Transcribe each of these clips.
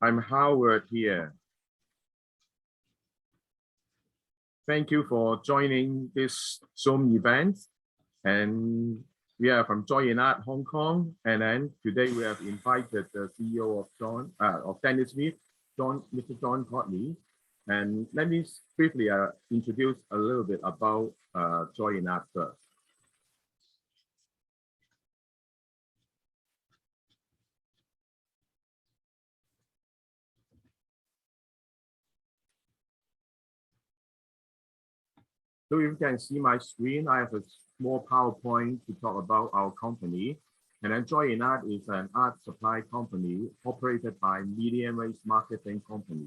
I'm Howard here. Thank you for joining this Zoom event. And we are from Joy in Art Hong Kong. And then today we have invited the CEO of Daniel Smith, Mr. John Cogley. And let me briefly introduce a little bit about Joy in Art first. So you can see my screen. I have a small PowerPoint to talk about our company. And then Joy in Art is an art supply company operated by Medium Waste Marketing Company.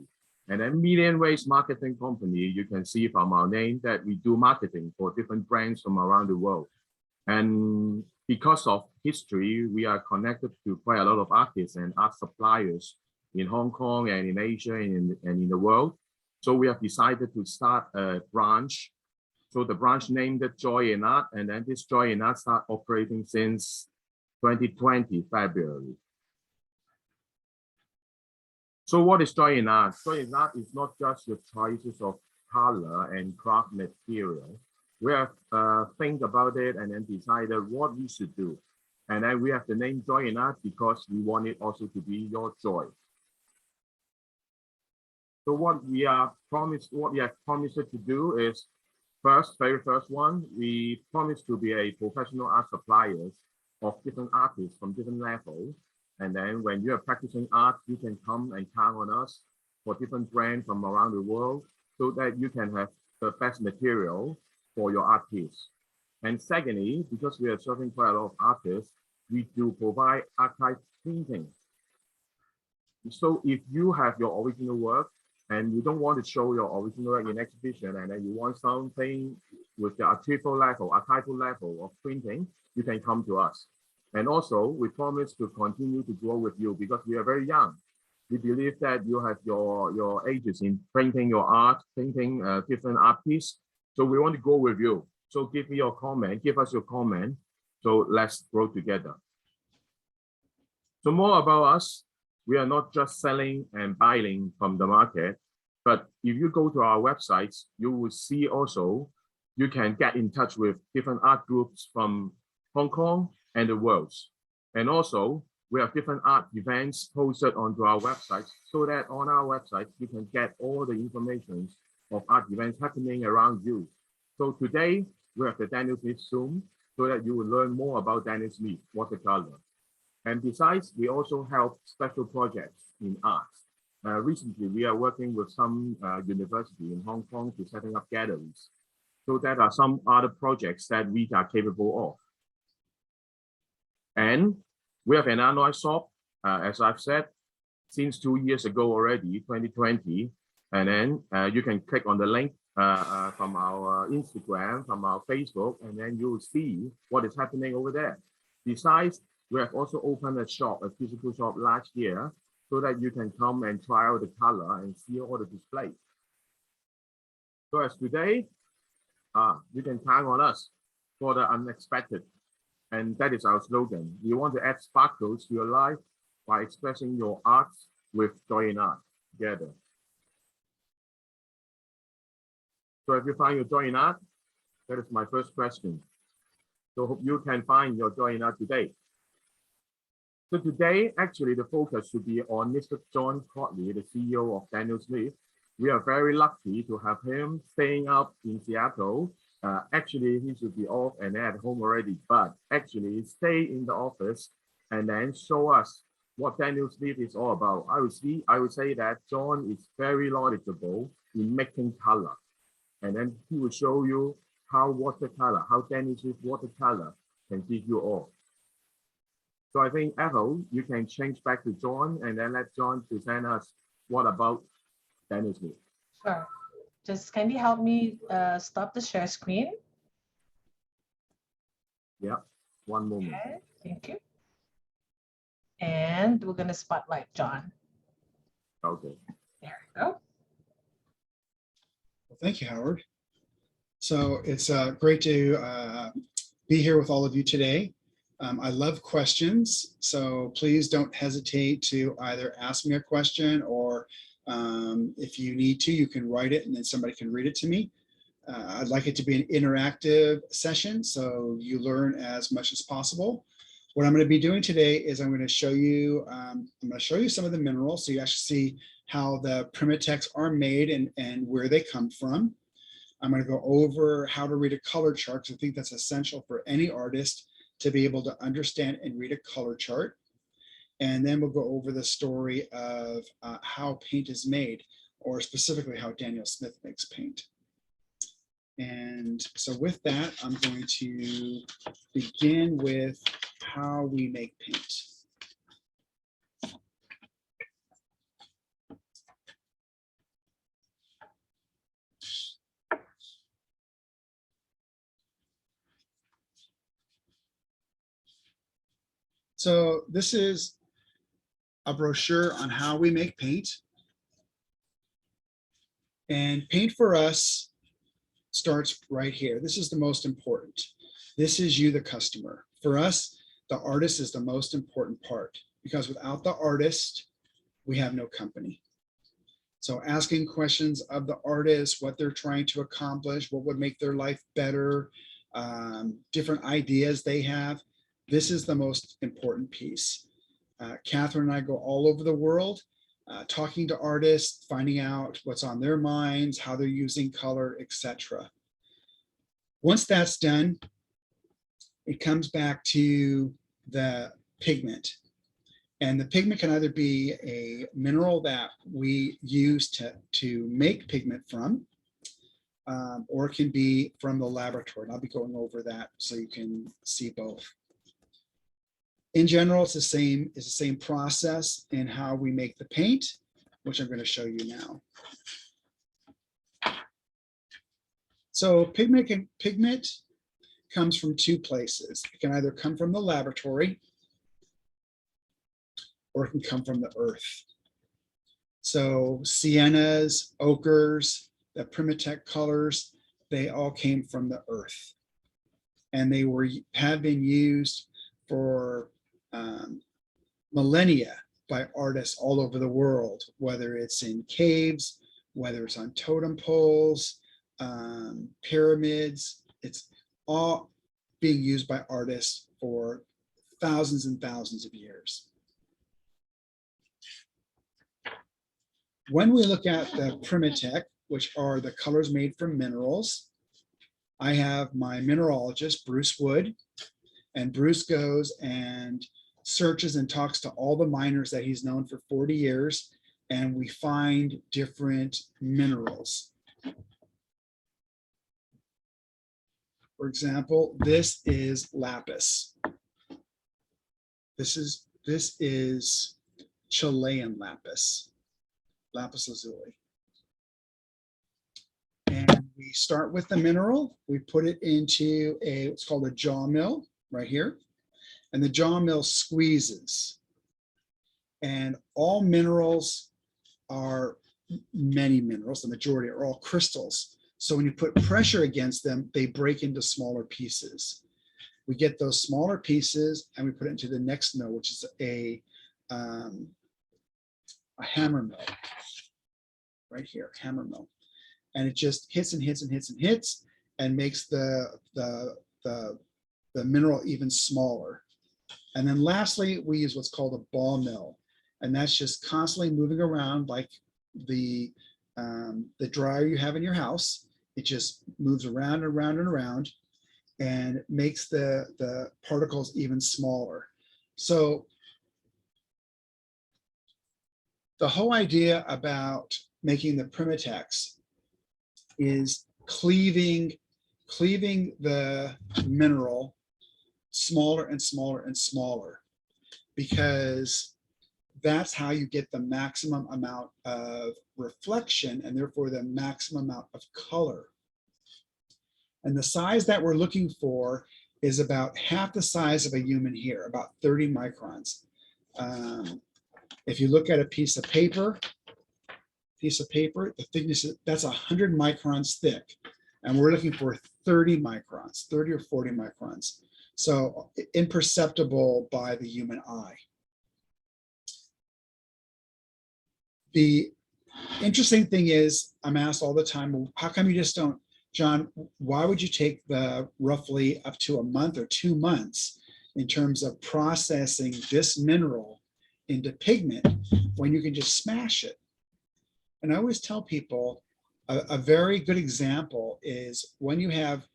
And then Medium Waste Marketing Company, you can see from our name that we do marketing for different brands from around the world. And because of history, we are connected to quite a lot of artists and art suppliers in Hong Kong and in Asia and in the world. So we have decided to start a branch. So the branch named it Joy in Art, and then this Joy in Art started operating since 2020, February. So what is Joy in Art? Joy in Art is not just your choices of color and craft material. We have think about it and then decided what we should do. And then we have the name Joy in Art because we want it also to be your joy. So what we have promised to do is, very first one, we promise to be a professional art suppliers of different artists from different levels. And then when you are practicing art, you can come and count on us for different brands from around the world so that you can have the best material for your art piece. And secondly, because we are serving quite a lot of artists, we do provide archive printing. So if you have your original work, and you don't want to show your original work in exhibition, and then you want something with the archival level of printing, you can come to us. And also, we promise to continue to grow with you because we are very young. We believe that you have your ages in printing your art, painting different art pieces. So we want to go with you. So give us your comment. So let's grow together. So more about us. We are not just selling and buying from the market, but if you go to our websites, you will see also you can get in touch with different art groups from Hong Kong and the world. And also, we have different art events posted onto our website so that on our website, you can get all the information of art events happening around you. So today, we have the Daniel Smith Zoom so that you will learn more about Daniel Smith watercolor. And besides, we also help special projects in art. Recently, we are working with some university in Hong Kong to setting up galleries. So there are some other projects that we are capable of. And we have an online shop, as I've said, since 2 years ago already, 2020. And then you can click on the link from our Instagram, from our Facebook, and then you will see what is happening over there. Besides, we have also opened a physical shop last year, so that you can come and try out the color and see all the displays. So as today, you can count on us for the unexpected. And that is our slogan. We want to add sparkles to your life by expressing your art with Joy in Art together. So if you find your Joy in Art, that is my first question. So hope you can find your Joy in Art today. So today, actually, the focus should be on Mr. John Cogley, the CEO of Daniel Smith. We are very lucky to have him staying up in Seattle. Actually, he should be off and at home already, but actually stay in the office and then show us what Daniel Smith is all about. I would say that John is very knowledgeable in making color. And then he will show you how Daniel Smith watercolor can give you all. So I think, Ethel, you can change back to John and then let John present us what about Daniel Smith. Sure. Just kindly help me stop the share screen. Yeah, one moment. Okay, thank you. And we're going to spotlight John. Okay. There we go. Well, thank you, Howard. So it's great to be here with all of you today. I love questions, so please don't hesitate to either ask me a question, or if you need to, you can write it and then somebody can read it to me. I'd like it to be an interactive session, so you learn as much as possible. What I'm going to be doing today is I'm going to show you some of the minerals, so you actually see how the Primitex are made and where they come from. I'm going to go over how to read a color chart, because I think that's essential for any artist to be able to understand and read a color chart. And then we'll go over the story of how paint is made, or specifically how Daniel Smith makes paint. And so with that, I'm going to begin with how we make paint. So this is a brochure on how we make paint. And paint for us starts right here. This is the most important. This is you, the customer. For us, the artist is the most important part, because without the artist, we have no company. So asking questions of the artist, what they're trying to accomplish, what would make their life better, different ideas they have. This is the most important piece. Catherine and I go all over the world, talking to artists, finding out what's on their minds, how they're using color, etc. Once that's done, it comes back to the pigment. And the pigment can either be a mineral that we use to make pigment from, or it can be from the laboratory. And I'll be going over that so you can see both. In general, it's the same process in how we make the paint, which I'm going to show you now. So pigment comes from two places. It can either come from the laboratory, or it can come from the earth. So siennas, ochres, the Primitex colors, they all came from the earth. And they have been used for millennia by artists all over the world, whether it's in caves, whether it's on totem poles, pyramids. It's all being used by artists for thousands and thousands of years. When we look at the Primitex, which are the colors made from minerals, I have my mineralogist, Bruce Wood, and Bruce goes and searches and talks to all the miners that he's known for 40 years, and we find different minerals. For example, this is lapis. This is Chilean lapis, lapis lazuli. And we start with the mineral. We put it into what's called a jaw mill right here. And the jaw mill squeezes. And all minerals are, many minerals, the majority are all crystals. So when you put pressure against them, they break into smaller pieces. We get those smaller pieces and we put it into the next mill, which is a hammer mill, right here, hammer mill. And it just hits and hits and hits and hits and makes the mineral even smaller. And then lastly, we use what's called a ball mill. And that's just constantly moving around like the dryer you have in your house. It just moves around and around and around and makes the particles even smaller. So the whole idea about making the Primitex is cleaving the mineral smaller and smaller and smaller, because that's how you get the maximum amount of reflection and therefore the maximum amount of color. And the size that we're looking for is about half the size of a human hair, about 30 microns. If you look at a piece of paper, the thickness, that's 100 microns thick. And we're looking for 30 microns, 30 or 40 microns. So imperceptible by the human eye. The interesting thing is, I'm asked all the time, well, how come you just don't, John, why would you take the roughly up to a month or 2 months in terms of processing this mineral into pigment when you can just smash it? And I always tell people a very good example is when you have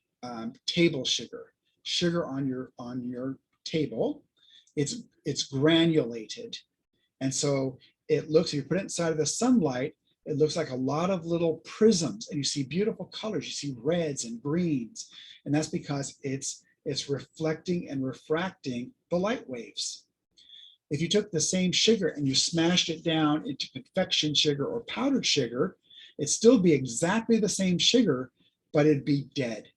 table sugar on your table, it's granulated. And so it looks, if you put it inside of the sunlight, it looks like a lot of little prisms, and you see beautiful colors. You see reds and greens, and that's because it's reflecting and refracting the light waves. If you took the same sugar and you smashed it down into confection sugar or powdered sugar, it'd still be exactly the same sugar, but it'd be dead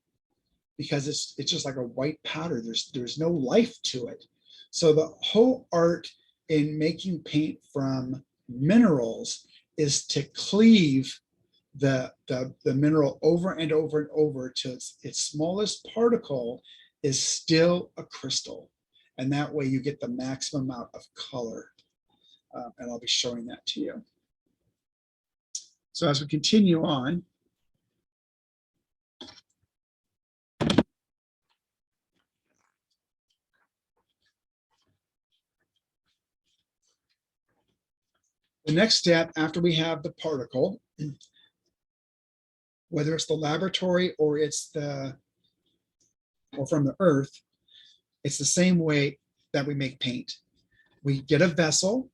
because it's just like a white powder. There's no life to it. So the whole art in making paint from minerals is to cleave the mineral over and over and over till its smallest particle is still a crystal. And that way you get the maximum amount of color. And I'll be showing that to you. So as we continue on, the next step after we have the particle, whether it's the laboratory or or from the earth, it's the same way that we make paint. We get a vessel,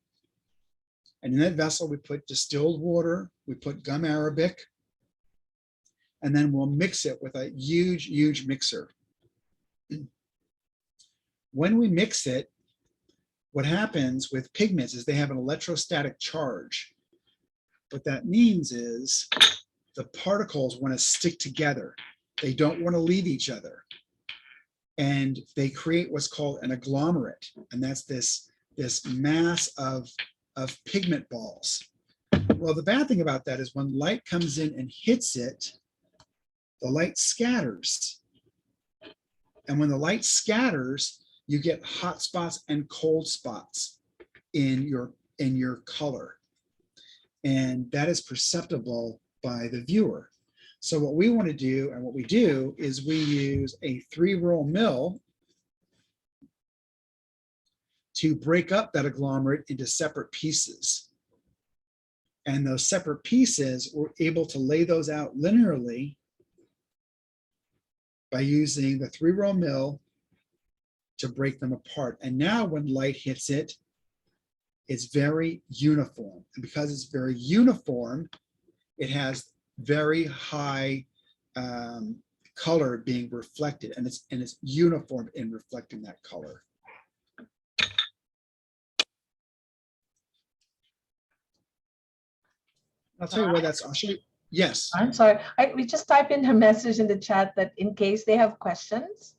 and in that vessel we put distilled water, we put gum arabic, and then we'll mix it with a huge mixer. When we mix it, what happens with pigments is they have an electrostatic charge. What that means is the particles want to stick together. They don't want to leave each other. And they create what's called an agglomerate. And that's this mass of pigment balls. Well, the bad thing about that is when light comes in and hits it, the light scatters. And when the light scatters, you get hot spots and cold spots in your color. And that is perceptible by the viewer. So what we want to do, and what we do, is we use a 3-roll mill to break up that agglomerate into separate pieces. And those separate pieces, we're able to lay those out linearly by using the 3-roll mill to break them apart. And now when light hits it, it's very uniform. And because it's very uniform, it has very high color being reflected, and it's uniform in reflecting that color. I'll tell you what that's, I'll show you. Yes. I'm sorry. We just type in a message in the chat that in case they have questions,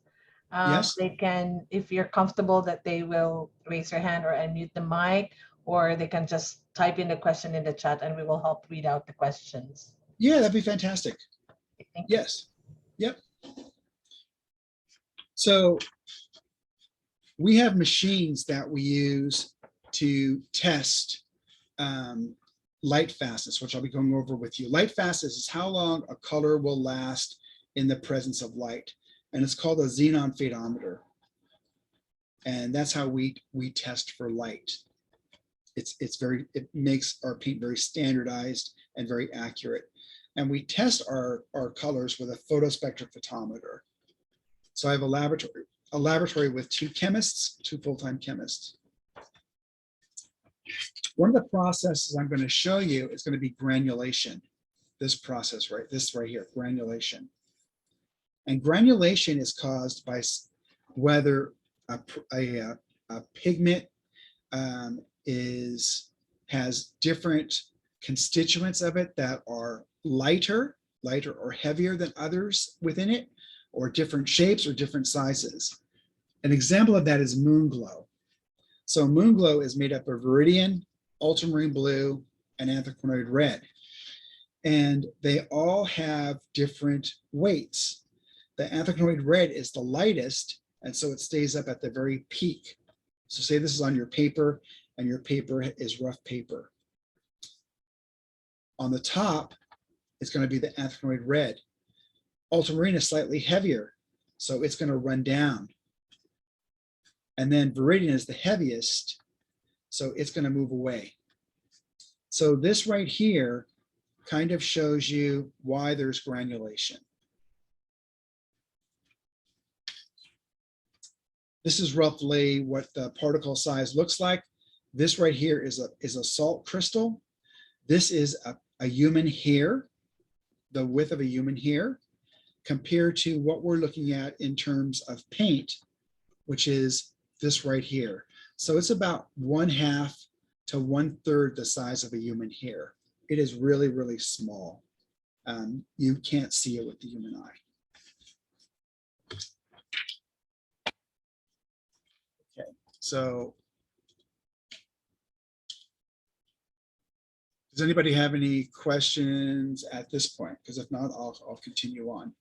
Yes. they can, if you're comfortable, that they will raise their hand or unmute the mic, or they can just type in the question in the chat and we will help read out the questions. Yeah, that'd be fantastic. Thank you. Yes. Yep. So we have machines that we use to test light fastness, which I'll be going over with you. Light fastness is how long a color will last in the presence of light. And it's called a xenon phaedometer. And that's how we test for light. It makes our paint very standardized and very accurate. And we test our colors with a photospectrophotometer. So I have a laboratory with 2 chemists, 2 full-time chemists. One of the processes I'm going to show you is going to be granulation. This process, right? This right here, granulation. And granulation is caused by whether a pigment has different constituents of it that are lighter or heavier than others within it, or different shapes or different sizes. An example of that is moon glow. So moon glow is made up of viridian, ultramarine blue, and anthraquinone red. And they all have different weights. The anthraquinone red is the lightest, And so it stays up at the very peak. So say this is on your paper and your paper is rough paper. On the top, it's going to be the anthraquinone red. Ultramarine is slightly heavier, so it's going to run down. And then Viridian is the heaviest, so it's going to move away. So this right here kind of shows you why there's granulation. This is roughly what the particle size looks like. This right here is a salt crystal. This is a human hair, the width of a human hair, compared to what we're looking at in terms of paint, which is this right here. So it's about 1/2 to 1/3 the size of a human hair. It is really, really small. You can't see it with the human eye. Okay, so does anybody have any questions at this point? Because if not, I'll continue on.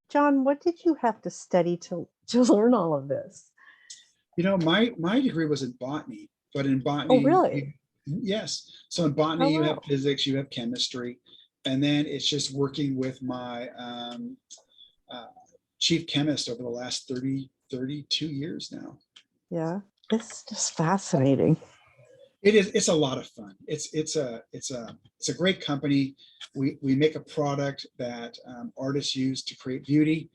John, what did you have to study to learn all of this? You know, my degree was in botany, but in botany, Oh, really? Yes. So in botany, Oh, you have wow. physics, you have chemistry, and then it's just working with my chief chemist over the last 32 years now. Yeah, it's just fascinating. It is. It's a lot of fun. It's a great company. We make a product that artists use to create beauty.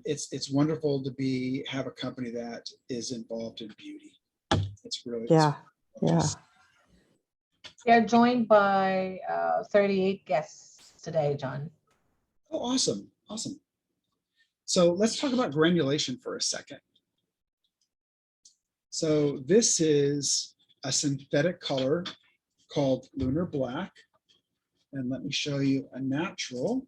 It's wonderful to have a company that is involved in beauty. It's really Yeah, yeah. We are joined by 38 guests today, John. Oh, awesome, awesome. So let's talk about granulation for a second. So this is a synthetic color called lunar black. And let me show you a natural.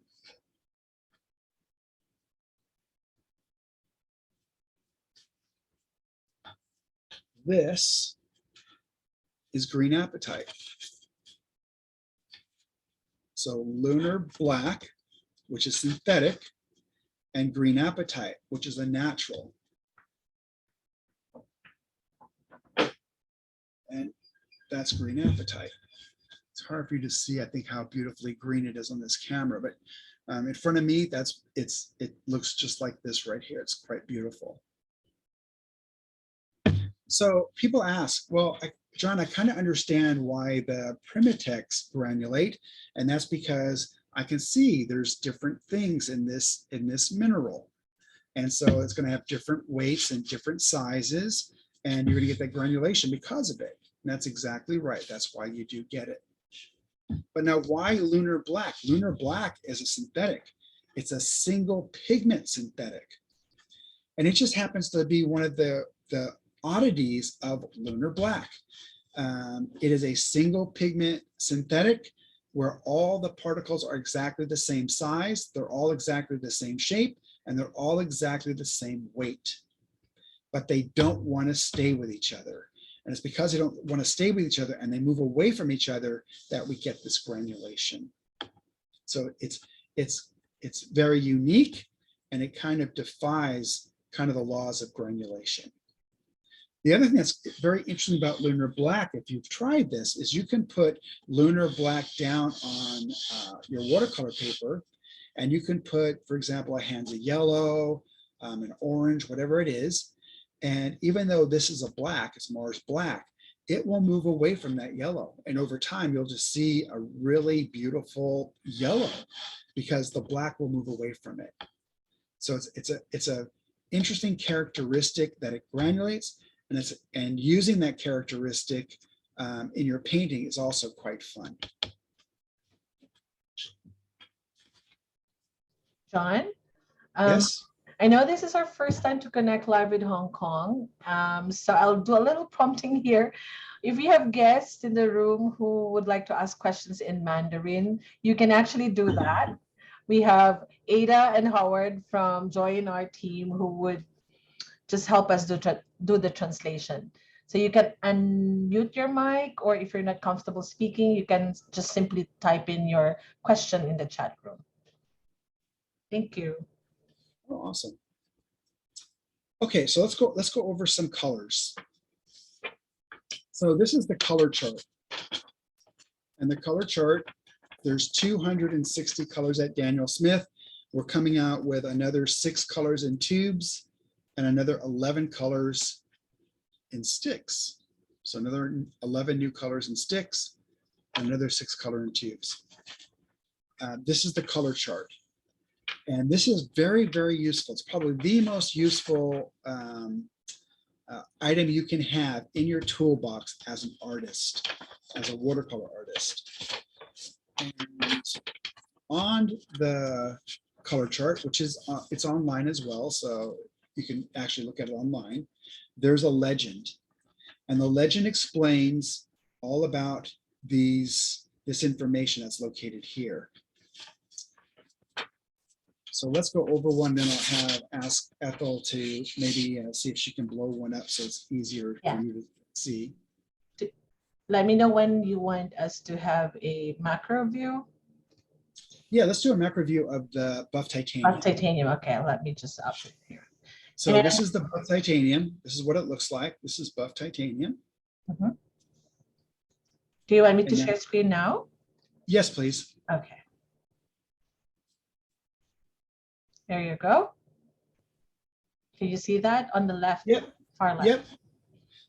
This is green apatite. So lunar black, which is synthetic, and green apatite, which is a natural. And that's green apatite. It's hard for you to see, I think, how beautifully green it is on this camera, but in front of me, it looks just like this right here. It's quite beautiful. So people ask, well, John, I kind of understand why the Primitex granulate, and that's because I can see there's different things in this mineral. And so it's going to have different weights and different sizes, and you're going to get that granulation because of it. And that's exactly right. That's why you do get it. But now, why lunar black? Lunar black is a synthetic. It's a single pigment synthetic. And it just happens to be one of the oddities of lunar black. It is a single pigment synthetic where all the particles are exactly the same size, they're all exactly the same shape, and they're all exactly the same weight. But they don't want to stay with each other. And it's because they don't want to stay with each other and they move away from each other that we get this granulation. So it's very unique, and it kind of defies kind of the laws of granulation. The other thing that's very interesting about lunar black, if you've tried this, is you can put lunar black down on your watercolor paper, and you can put, for example, a Hansa yellow, an orange, whatever it is. And even though this is a black, it's Mars black, it will move away from that yellow. And over time, you'll just see a really beautiful yellow because the black will move away from it. So it's a interesting characteristic that it granulates, and using that characteristic in your painting is also quite fun. John? Yes. I know this is our first time to connect live with Hong Kong, so I'll do a little prompting here. If you have guests in the room who would like to ask questions in Mandarin, you can actually do that. We have Ada and Howard from Joy in our team who would just help us do the translation. So you can unmute your mic, or if you're not comfortable speaking, you can just simply type in your question in the chat room. Thank you. Oh, awesome. Okay, so let's go over some colors. So this is the color chart. And the color chart, there's 260 colors at Daniel Smith. We're coming out with another 6 colors in tubes and another 11 colors in sticks. So another 11 new colors in sticks, and another 6 color in tubes. This is the color chart. And this is very, very useful. It's probably the most useful item you can have in your toolbox as an artist, as a watercolor artist. And on the color chart, which is it's online as well, so you can actually look at it online, there's a legend. And the legend explains all about this information that's located here. So let's go over one, then I'll ask Ethel to maybe see if she can blow one up so it's easier for you to see. Let me know when you want us to have a macro view. Yeah, let's do a macro view of the buff titanium. Buff titanium, okay, let me just up it here. So this is the buff titanium. This is what it looks like. This is buff titanium. Mm-hmm. Do you want me to share screen now? Yes, please. Okay. There you go. Can you see that on the left? Yep. Far left. Yep.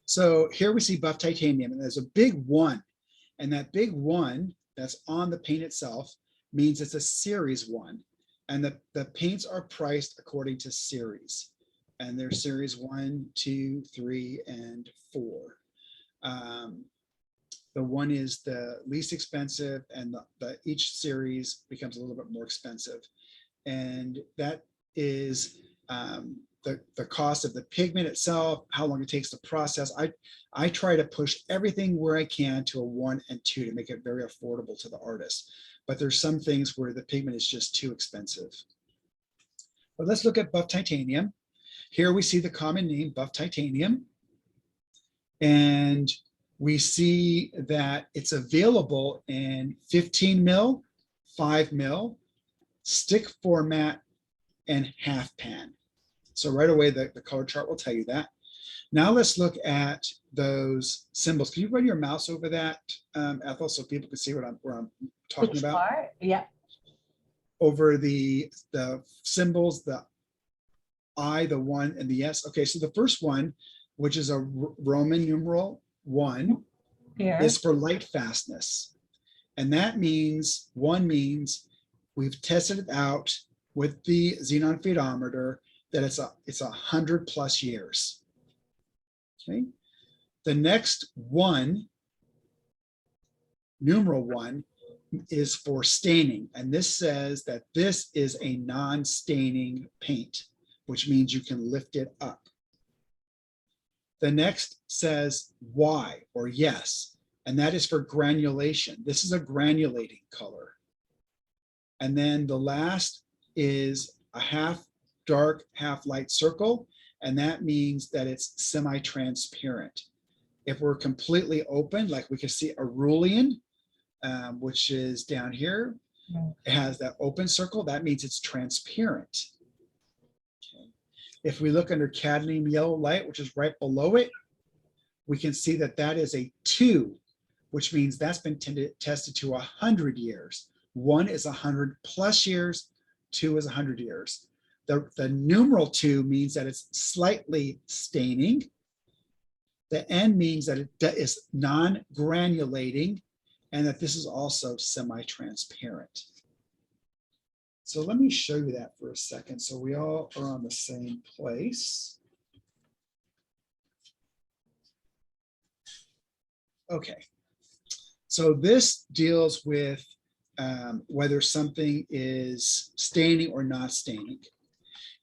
So here we see buff titanium, and there's a big 1. And that big 1 that's on the paint itself means it's a series 1. And the paints are priced according to series. And they're series 1, 2, 3, and 4. The 1 is the least expensive, and each series becomes a little bit more expensive. And that is the cost of the pigment itself, how long it takes to process. I try to push everything where I can to a 1 and 2 to make it very affordable to the artist. But there's some things where the pigment is just too expensive. But let's look at buff titanium. Here we see the common name, buff titanium. And we see that it's available in 15 mil, 5 mil, stick format, and half pan. So right away, the color chart will tell you that. Now let's look at those symbols. Can you run your mouse over that, Ethel, so people can see what I'm talking Which about? part? Yeah. Over the symbols, the I, the 1, and the S. Okay, so the first one, which is a Roman numeral 1, Here. is for lightfastness. And that means, 1 means we've tested it out with the xenon phaedometer that it's 100+ years. Okay. The next 1, numeral 1, is for staining. And this says that this is a non-staining paint, which means you can lift it up. The next says Y, or yes, and that is for granulation. This is a granulating color. And then the last is a half dark, half light circle, and that means that it's semi-transparent. If we're completely open, like we can see Aurelian, which is down here, it has that open circle, that means it's transparent. Okay. If we look under cadmium yellow light, which is right below it, we can see that that is a 2, which means that's been tested to 100 years. 1 is 100+ years, 2 is 100 years. The numeral 2 means that it's slightly staining. The N means that it is non-granulating, and that this is also semi-transparent. So let me show you that for a second so we all are on the same place. Okay, so this deals with whether something is staining or not staining.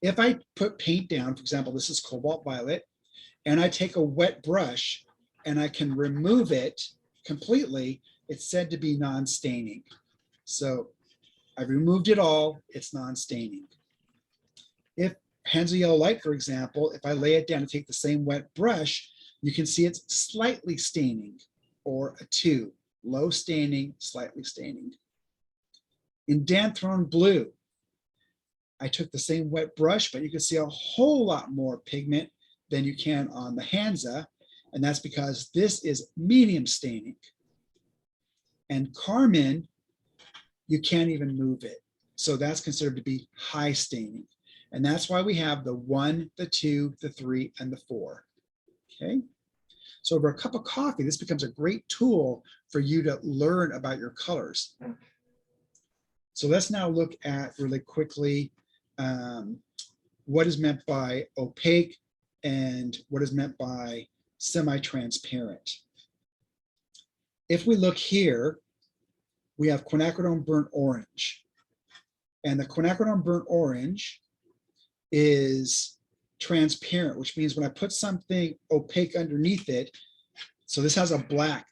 If I put paint down, for example, this is cobalt violet, and I take a wet brush and I can remove it completely, it's said to be non-staining. So I've removed it all, it's non-staining. If hands of yellow light, for example, if I lay it down and take the same wet brush, you can see it's slightly staining, or a 2, low staining, slightly staining. In Danthron blue, I took the same wet brush, but you can see a whole lot more pigment than you can on the Hansa. And that's because this is medium staining. And Carmine, you can't even move it. So that's considered to be high staining. And that's why we have the 1, the 2, the 3, and the 4. Okay. So over a cup of coffee, this becomes a great tool for you to learn about your colors. So let's now look at really quickly what is meant by opaque and what is meant by semi-transparent. If we look here, we have quinacridone burnt orange. And the quinacridone burnt orange is transparent, which means when I put something opaque underneath it, so this has a black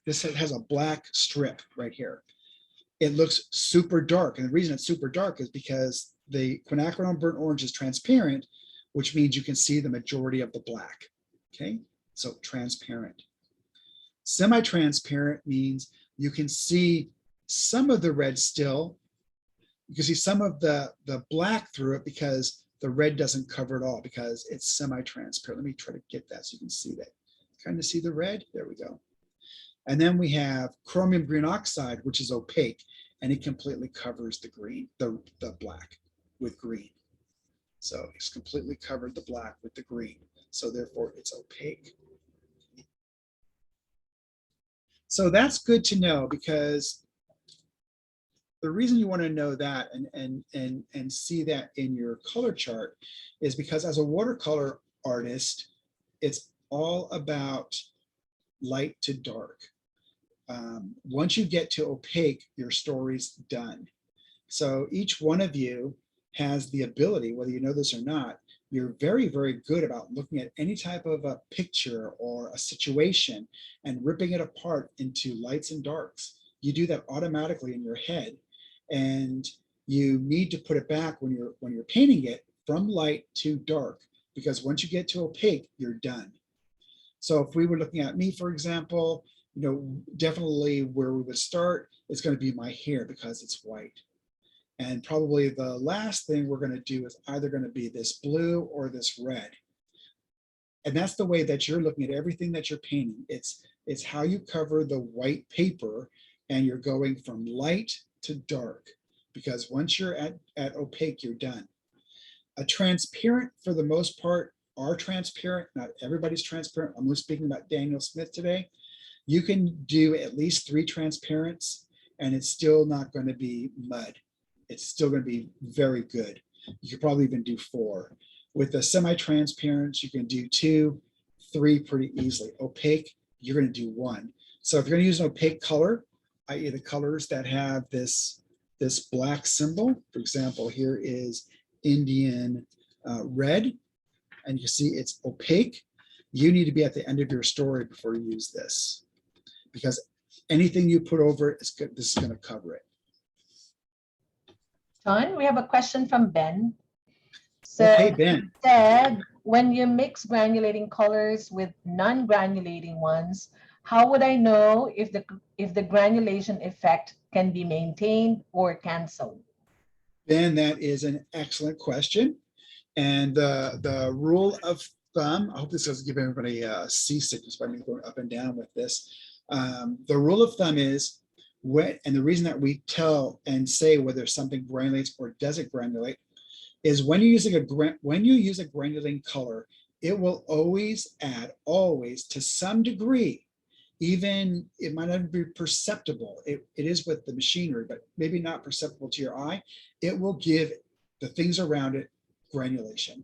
strip right here. It looks super dark. And the reason it's super dark is because the quinacridone burnt orange is transparent, which means you can see the majority of the black. Okay, so transparent. Semi-transparent means you can see some of the red still. You can see some of the black through it because the red doesn't cover it all because it's semi-transparent. Let me try to get that so you can see that. Kind of see the red? There we go. And then we have chromium green oxide, which is opaque, and it completely covers the green, the black with green. So it's completely covered the black with the green. So therefore it's opaque. So that's good to know because the reason you want to know that and see that in your color chart is because as a watercolor artist, it's all about light to dark. Once you get to opaque, your story's done. So each one of you has the ability, whether you know this or not, you're very, very good about looking at any type of a picture or a situation and ripping it apart into lights and darks. You do that automatically in your head. And you need to put it back when you're painting it from light to dark, because once you get to opaque, you're done. So if we were looking at me, for example, you know, definitely where we would start is going to be my hair because it's white. And probably the last thing we're going to do is either going to be this blue or this red. And that's the way that you're looking at everything that you're painting. It's how you cover the white paper and you're going from light to dark, because once you're at opaque, you're done. A transparent, for the most part, are transparent. Not everybody's transparent. I'm speaking about Daniel Smith today. You can do at least 3 transparents and it's still not going to be mud. It's still going to be very good. You could probably even do 4. With the semi-transparents, you can do 2, 3 pretty easily. Opaque, you're going to do 1. So if you're going to use an opaque color, i.e. the colors that have this black symbol, for example, here is Indian red, and you see it's opaque. You need to be at the end of your story before you use this, because anything you put over it is good. This is going to cover it. John, we have a question from Ben. So Okay, Ben. said, when you mix granulating colors with non-granulating ones, how would I know if the granulation effect can be maintained or canceled? Ben, that is an excellent question. And the rule of thumb, I hope this doesn't give everybody seasickness by me going up and down with this. The rule of thumb is, and the reason that we tell and say whether something granulates or doesn't granulate is when you're using when you use a granulating color, it will always add, always to some degree, even it might not be perceptible. It is with the machinery, but maybe not perceptible to your eye. It will give the things around it granulation.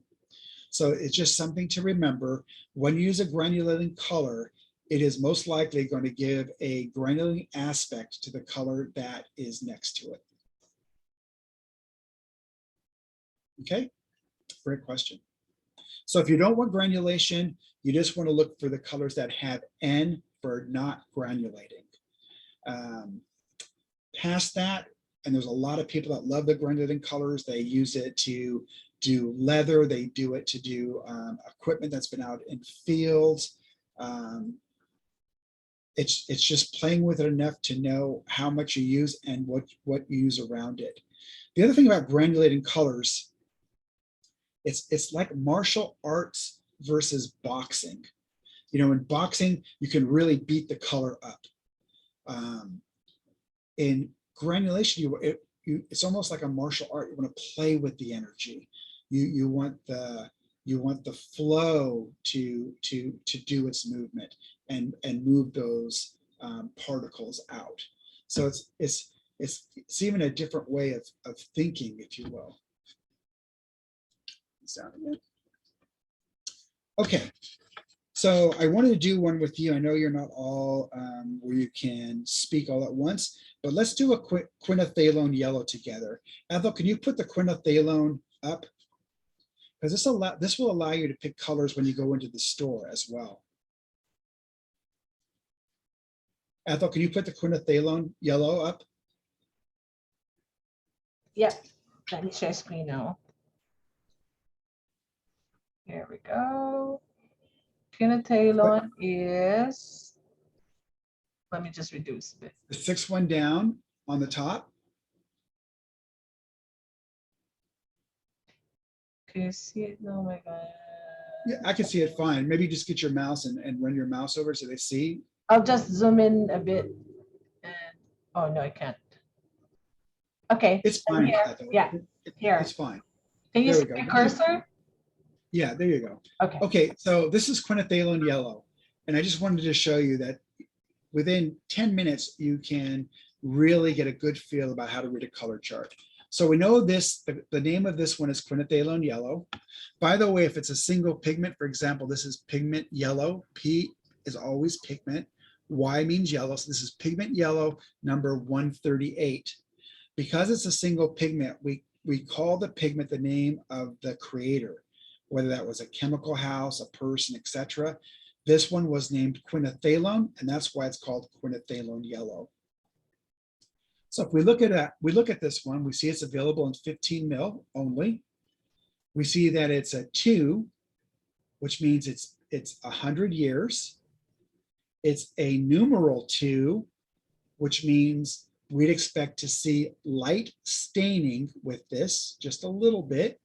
So it's just something to remember. When you use a granulating color, it is most likely going to give a granulating aspect to the color that is next to it. Okay, great question. So if you don't want granulation, you just want to look for the colors that have N for not granulating. Past that, and there's a lot of people that love the granulating colors. They use it to do leather. They do it to do equipment that's been out in fields. It's just playing with it enough to know how much you use and what you use around it. The other thing about granulating colors it's like martial arts versus boxing. You know, in boxing, you can really beat the color up. In granulation, it's almost like a martial art. You want to play with the energy. You want the flow to do its movement and move those particles out. So it's even a different way of thinking, if you will. Okay, so I wanted to do one with you. I know you're not all where you can speak all at once, but let's do a quick quinethalone yellow together. Ethel, can you put the quinethalone up? Because this will allow you to pick colors when you go into the store as well. Ethel, can you put the quinethalone yellow up? Yep, let me share screen now. Here we go. Quinethalone is, let me just reduce a bit. The sixth one down on the top. Can you see it? Oh my God. Yeah, I can see it fine. Maybe just get your mouse and run your mouse over so they see. I'll just zoom in a bit. And, oh no, I can't. Okay. It's fine. Here. Yeah, here. It's fine. Can you There see we go. the cursor? Yeah, there you go. Okay. Okay, so this is quinethalone yellow. And I just wanted to show you that within 10 minutes, you can really get a good feel about how to read a color chart. So we know this, the name of this one is quinethalone yellow. By the way, if it's a single pigment, for example, this is pigment yellow. P is always pigment. Y means yellow. So this is pigment yellow number 138. Because it's a single pigment, we call the pigment the name of the creator, whether that was a chemical house, a person, etc. This one was named quinethalone, and that's why it's called quinethalone yellow. So if we look at this one, we see it's available in 15 mil only. We see that it's a 2, which means it's 100 years. It's a numeral 2, which means we'd expect to see light staining with this, just a little bit.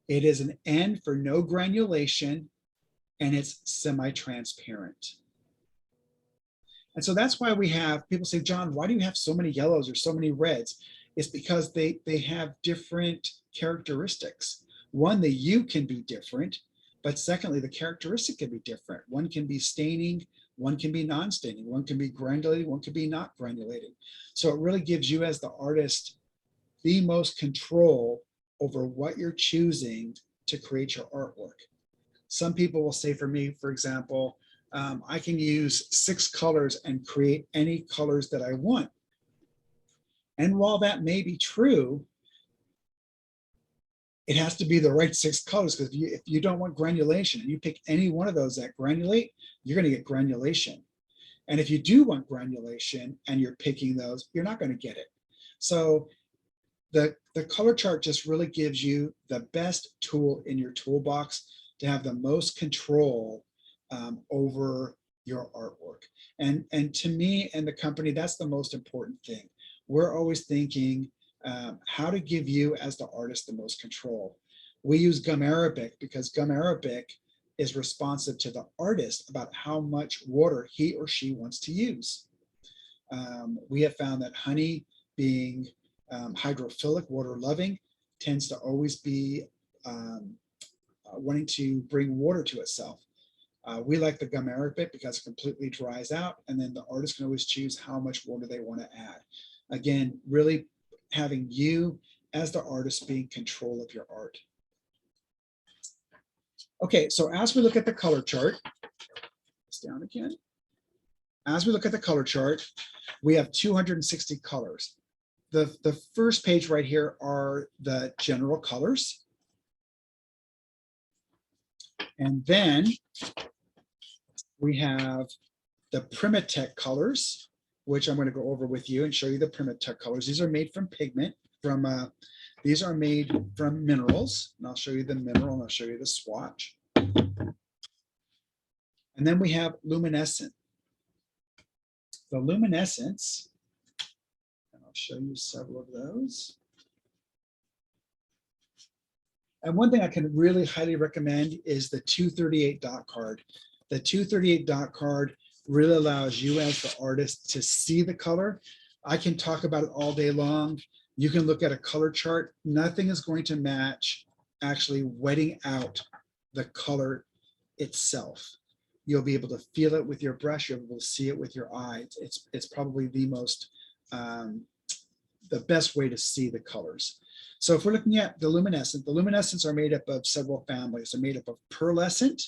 It is an N for no granulation, and it's semi-transparent. And so that's why we have people say, John, why do you have so many yellows or so many reds? It's because they have different characteristics. One, the hue can be different, but secondly, the characteristic can be different. One can be staining, one can be non-staining, one can be granulating, one can be not granulating. So it really gives you as the artist the most control over what you're choosing to create your artwork. Some people will say, for me, for example, I can use 6 colors and create any colors that I want. And while that may be true, it has to be the right 6 colors, because if you don't want granulation and you pick any one of those that granulate, you're going to get granulation. And if you do want granulation and you're picking those, you're not going to get it. So the color chart just really gives you the best tool in your toolbox to have the most control over your artwork. And to me and the company, that's the most important thing. We're always thinking how to give you as the artist the most control. We use gum arabic because gum arabic is responsive to the artist about how much water he or she wants to use. We have found that honey, being hydrophilic, water loving, tends to always be wanting to bring water to itself. We like the gum arabic because it completely dries out, and then the artist can always choose how much water they want to add. Again, really having you as the artist be in control of your art. Okay, so as we look at the color chart, it's down again. As we look at the color chart, we have 260 colors. The first page right here are the general colors. And then we have the Primatech colors, which I'm going to go over with you and show you the Primatech colors. These are made from pigment, these are made from minerals. And I'll show you the mineral and I'll show you the swatch. And then we have Luminescent. The Luminescents, and I'll show you several of those. And one thing I can really highly recommend is the 238 dot card. The 238 dot card really allows you as the artist to see the color. I can talk about it all day long. You can look at a color chart. Nothing is going to match actually wetting out the color itself. You'll be able to feel it with your brush. You'll be able to see it with your eyes. It's probably the most, the best way to see the colors. So if we're looking at the luminescents are made up of several families. They're made up of pearlescent.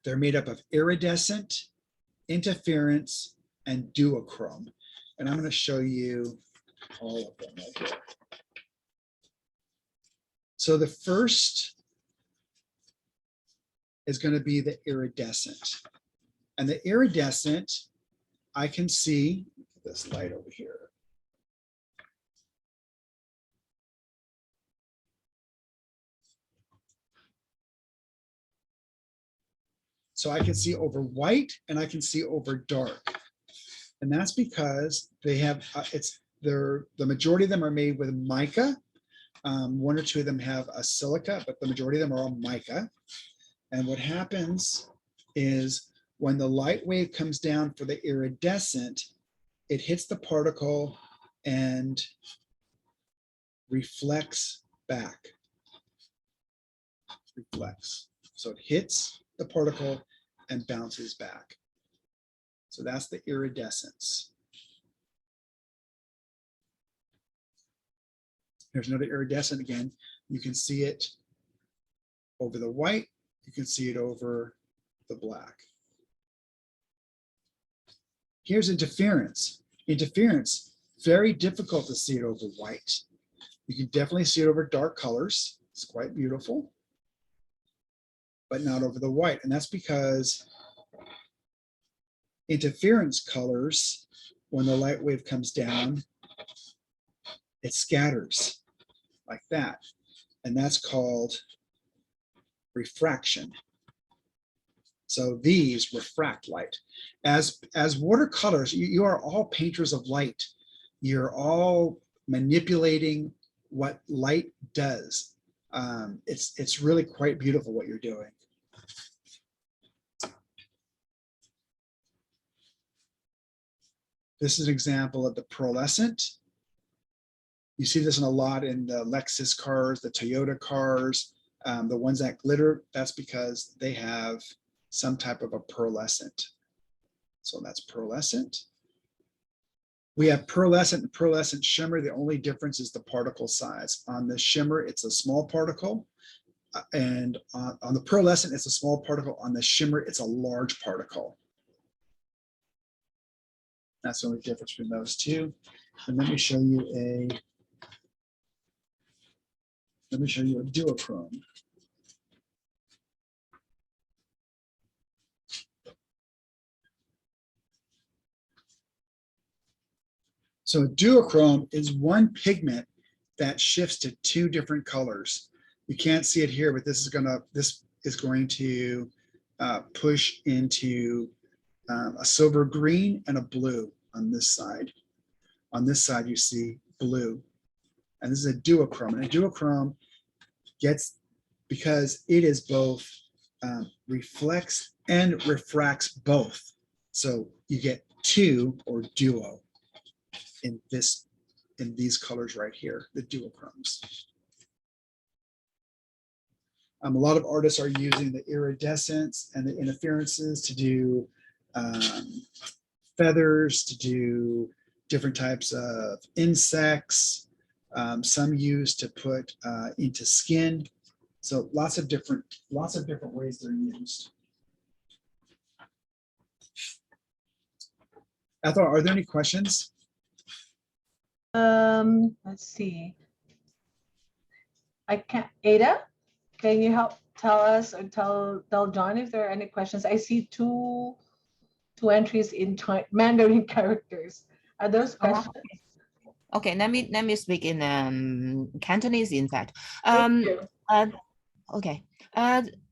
They're made up of iridescent, interference, and duochrome. And I'm going to show you all of them right here. So the first is going to be the iridescent. And the iridescent, I can see this light over here. So I can see over white and I can see over dark. And that's because they have, the majority of them are made with mica. One or two of them have a silica, but the majority of them are all mica. And what happens is when the light wave comes down for the iridescent, it hits the particle and reflects back. Reflects. So it hits the particle and bounces back. So that's the iridescence. There's another iridescent again. You can see it over the white. You can see it over the black. Here's interference. Interference, very difficult to see it over white. You can definitely see it over dark colors. It's quite beautiful, but not over the white. And that's because interference colors, when the light wave comes down, it scatters like that. And that's called refraction. So these refract light. As watercolors, you are all painters of light. You're all manipulating what light does. It's really quite beautiful what you're doing. This is an example of the pearlescent. You see this in a lot in the Lexus cars, the Toyota cars, the ones that glitter. That's because they have some type of a pearlescent. So that's pearlescent. We have pearlescent and pearlescent shimmer. The only difference is the particle size. On the shimmer, it's a small particle. And on the pearlescent, it's a small particle. On the shimmer, it's a large particle. That's the only difference between those two. And let me show you a duochrome. So a duochrome is one pigment that shifts to two different colors. You can't see it here, but this is going to push into a silver green and a blue on this side. On this side, you see blue. And this is a duochrome. And a duochrome gets, because it is both reflects and refracts both. So you get two or duo in these colors right here, the duochromes. A lot of artists are using the iridescence and the interferences to do feathers, to do different types of insects. Some use to put into skin. So lots of different ways they're used. Ethel, are there any questions? Let's see. Ada, can you help tell us or tell John if there are any questions? I see two entries in Mandarin characters. Are those questions? Okay, let me speak in Cantonese. In fact, Thank you. okay.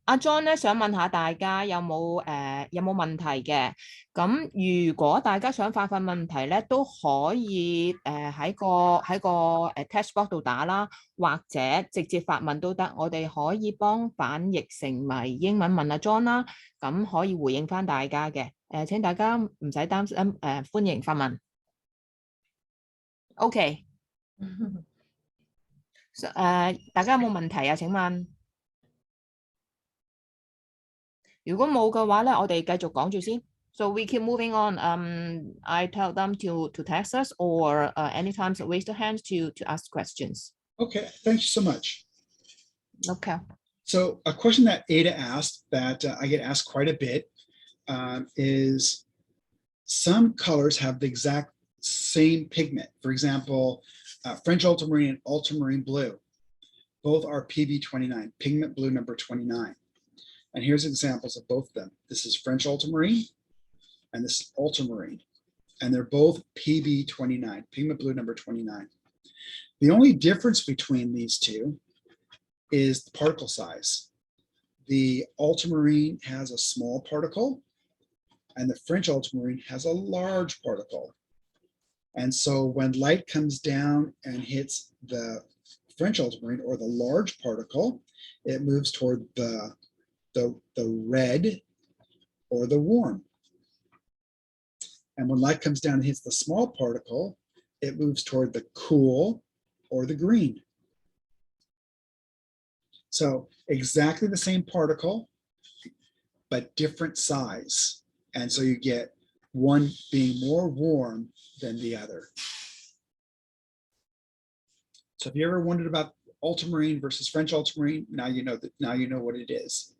阿 John 咧想問下大家有冇問題嘅？咁如果大家想發問題咧，都可以喺個text box 度打啦，或者直接發問都得。我哋可以幫翻譯成為英文問阿 John 啦，咁可以回應翻大家嘅。請大家唔使擔心，歡迎發問。OK，大家有冇問題啊？請問？如果冇嘅話咧，我哋繼續講住先。So we keep moving on. I tell them to text us or anytime to raise their hands to ask questions. Okay, thank you so much. Okay. So a question that Ada asked that I get asked quite a bit is some colors have the exact same pigment. For example, French ultramarine and ultramarine blue. Both are PB29, pigment blue number 29. And here's examples of both of them. This is French ultramarine and this is ultramarine. And they're both PB29, pigment blue number 29. The only difference between these two is the particle size. The ultramarine has a small particle and the French ultramarine has a large particle. And so when light comes down and hits the French ultramarine or the large particle, it moves toward the red or the warm. And when light comes down and hits the small particle, it moves toward the cool or the green. So exactly the same particle, but different size. And so you get one being more warm than the other. So if you ever wondered about ultramarine versus French ultramarine, now you know that. Now you know what it is.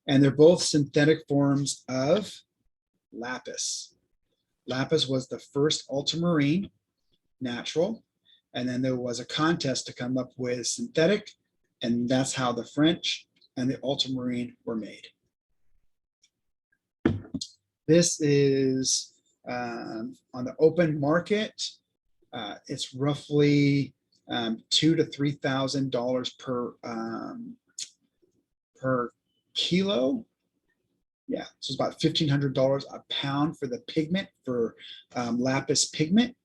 And they're both synthetic forms of lapis. Lapis was the first ultramarine, natural, and then there was a contest to come up with synthetic, and that's how the French and the ultramarine were made. This is on the open market. It's roughly $2,000 to $3,000 per kilo. Yeah, so it's about $1,500 a pound for the pigment for lapis pigment,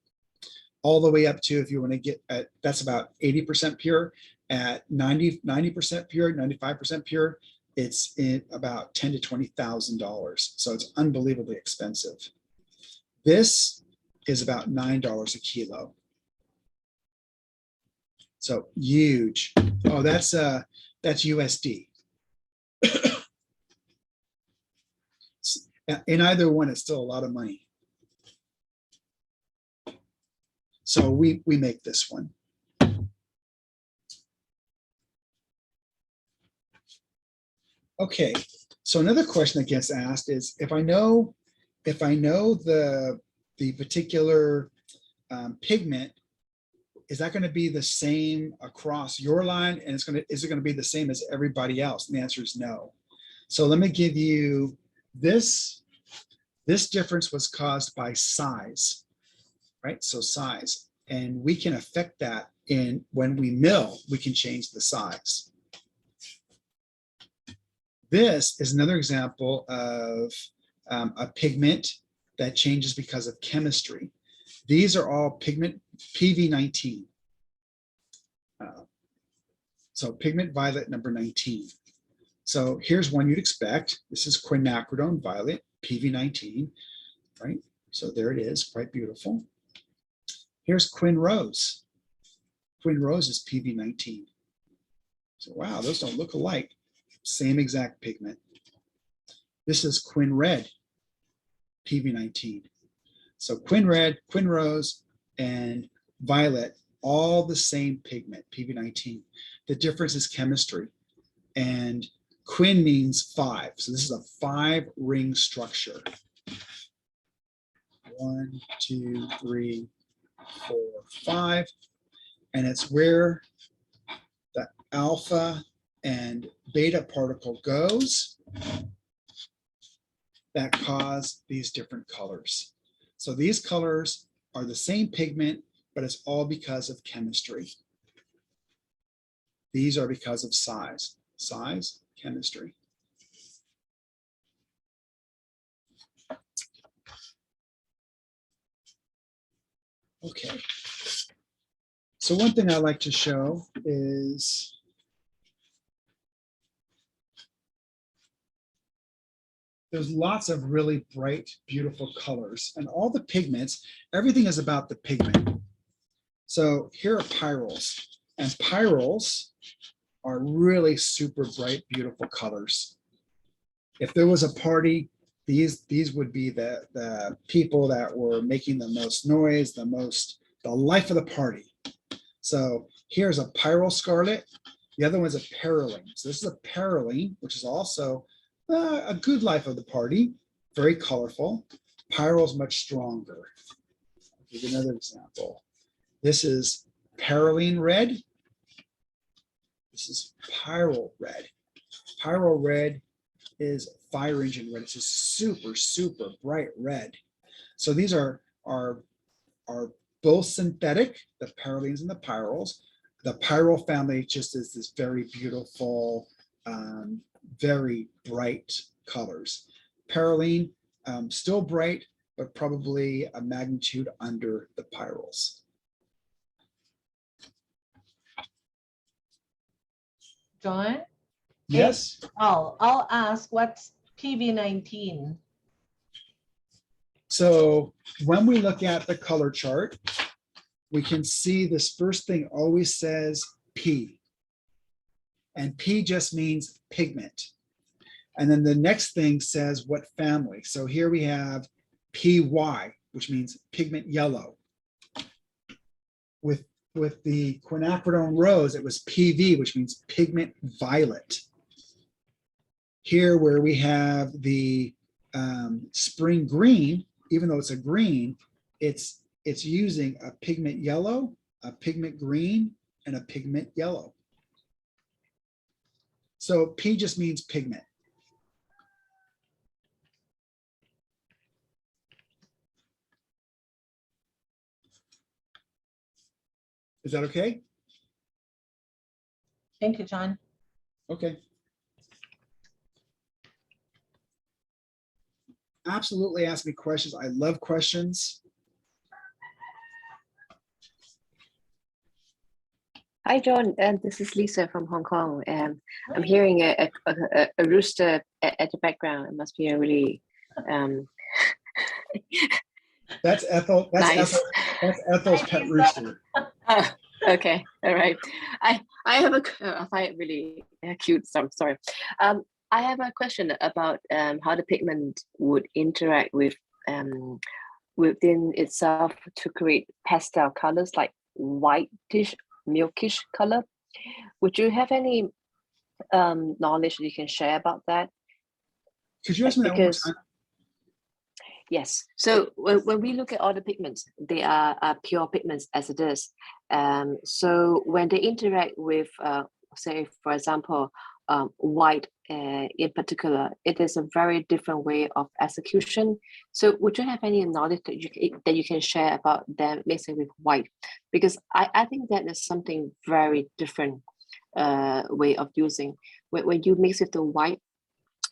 all the way up to, if you want to get at, that's about 80% pure. At 90% pure, 95% pure, it's in about $10,000 to $20,000. So it's unbelievably expensive. This is about $9 a kilo. So huge. Oh, that's USD. In either one, it's still a lot of money. So we make this one. Okay, so another question that gets asked is if I know the particular pigment, is that going to be the same across your line, and is it going to be the same as everybody else? And the answer is no. So let me give you this. This difference was caused by size, right? So size, and we can affect that when we mill, we can change the size. This is another example of a pigment that changes because of chemistry. These are all pigment PV19. So pigment violet number 19. So here's one you'd expect. This is quinacridone violet, PV19, right? So there it is, quite beautiful. Here's quin rose. Quin rose is PV19. So wow, those don't look alike. Same exact pigment. This is quin red, PV19. So quin red, quin rose, and violet, all the same pigment, PV19. The difference is chemistry. And quin means 5. So this is a 5-ring structure. 1, 2, 3, 4, 5. And it's where the alpha and beta particle goes that cause these different colors. So these colors are the same pigment, but it's all because of chemistry. These are because of size, chemistry. Okay. So one thing I like to show is there's lots of really bright, beautiful colors, and all the pigments, everything is about the pigment. So here are pyrroles, and pyrroles are really super bright, beautiful colors. If there was a party, these would be the people that were making the most noise, the life of the party. So here's a pyrrole scarlet. The other one's a perylene. So this is a perylene, which is also a good life of the party, very colorful. Pyrrole is much stronger. I'll give you another example. This is perylene red. This is pyrrole red. Pyrrole red is fire engine red. It's just super, super bright red. So these are both synthetic, the perylenes and the pyrroles. The pyrrole family just is this very beautiful, very bright colors. Perylene, still bright, but probably a magnitude under the pyrroles. John? Yes. I'll ask, what's PV19? So when we look at the color chart, we can see this first thing always says P. And P just means pigment. And then the next thing says what family. So here we have PY, which means pigment yellow. With the quinacridone rose, it was PV, which means pigment violet. Here where we have the spring green, even though it's a green, it's using a pigment yellow, a pigment green, and a pigment yellow. So P just means pigment. Is that okay? Thank you, John. Okay. Absolutely ask me questions. I love questions. Hi, John. This is Lisa from Hong Kong. I'm hearing a rooster at the background. It must be a really That's Ethel. That's nice. That's Ethel's pet rooster. Oh, okay, all right. I have a. I find it really cute. So I'm sorry. I have a question about how the pigment would interact with within itself to create pastel colors like whitish, milkish color. Would you have any knowledge that you can share about that? Could you ask me that one more time? Yes. So when we look at all the pigments, they are pure pigments as it is. So when they interact with, say, for example, white in particular, it is a very different way of execution. So would you have any knowledge that you can share about them mixing with white? Because I think that is something very different way of using. When you mix with the white,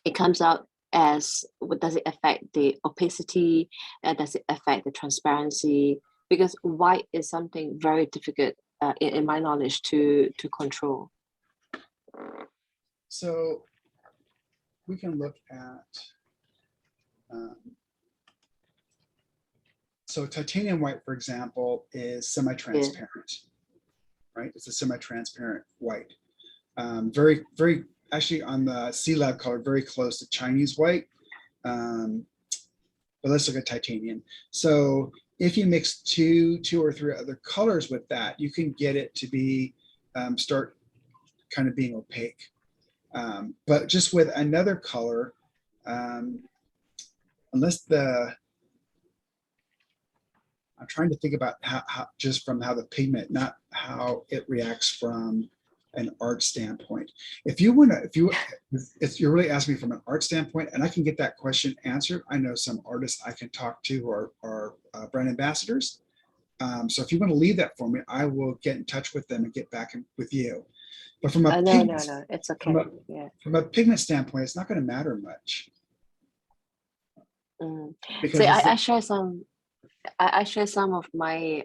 it comes out as, does it affect the opacity? Does it affect the transparency? Because white is something very difficult in my knowledge to control. So we can look at, so titanium white, for example, is semi-transparent, right? It's a semi-transparent white. Very, very, actually on the C-Lab color, very close to Chinese white. But let's look at titanium. So if you mix two or three other colors with that, you can get it to be, start kind of being opaque. But just with another color, unless I'm trying to think about how just from how the pigment, not how it reacts from an art standpoint. If you're really asking me from an art standpoint, and I can get that question answered, I know some artists I can talk to who are brand ambassadors. So if you want to leave that for me, I will get in touch with them and get back with you. But from a pigment, no, it's okay. From a pigment standpoint, it's not going to matter much. So I share some. I share some of my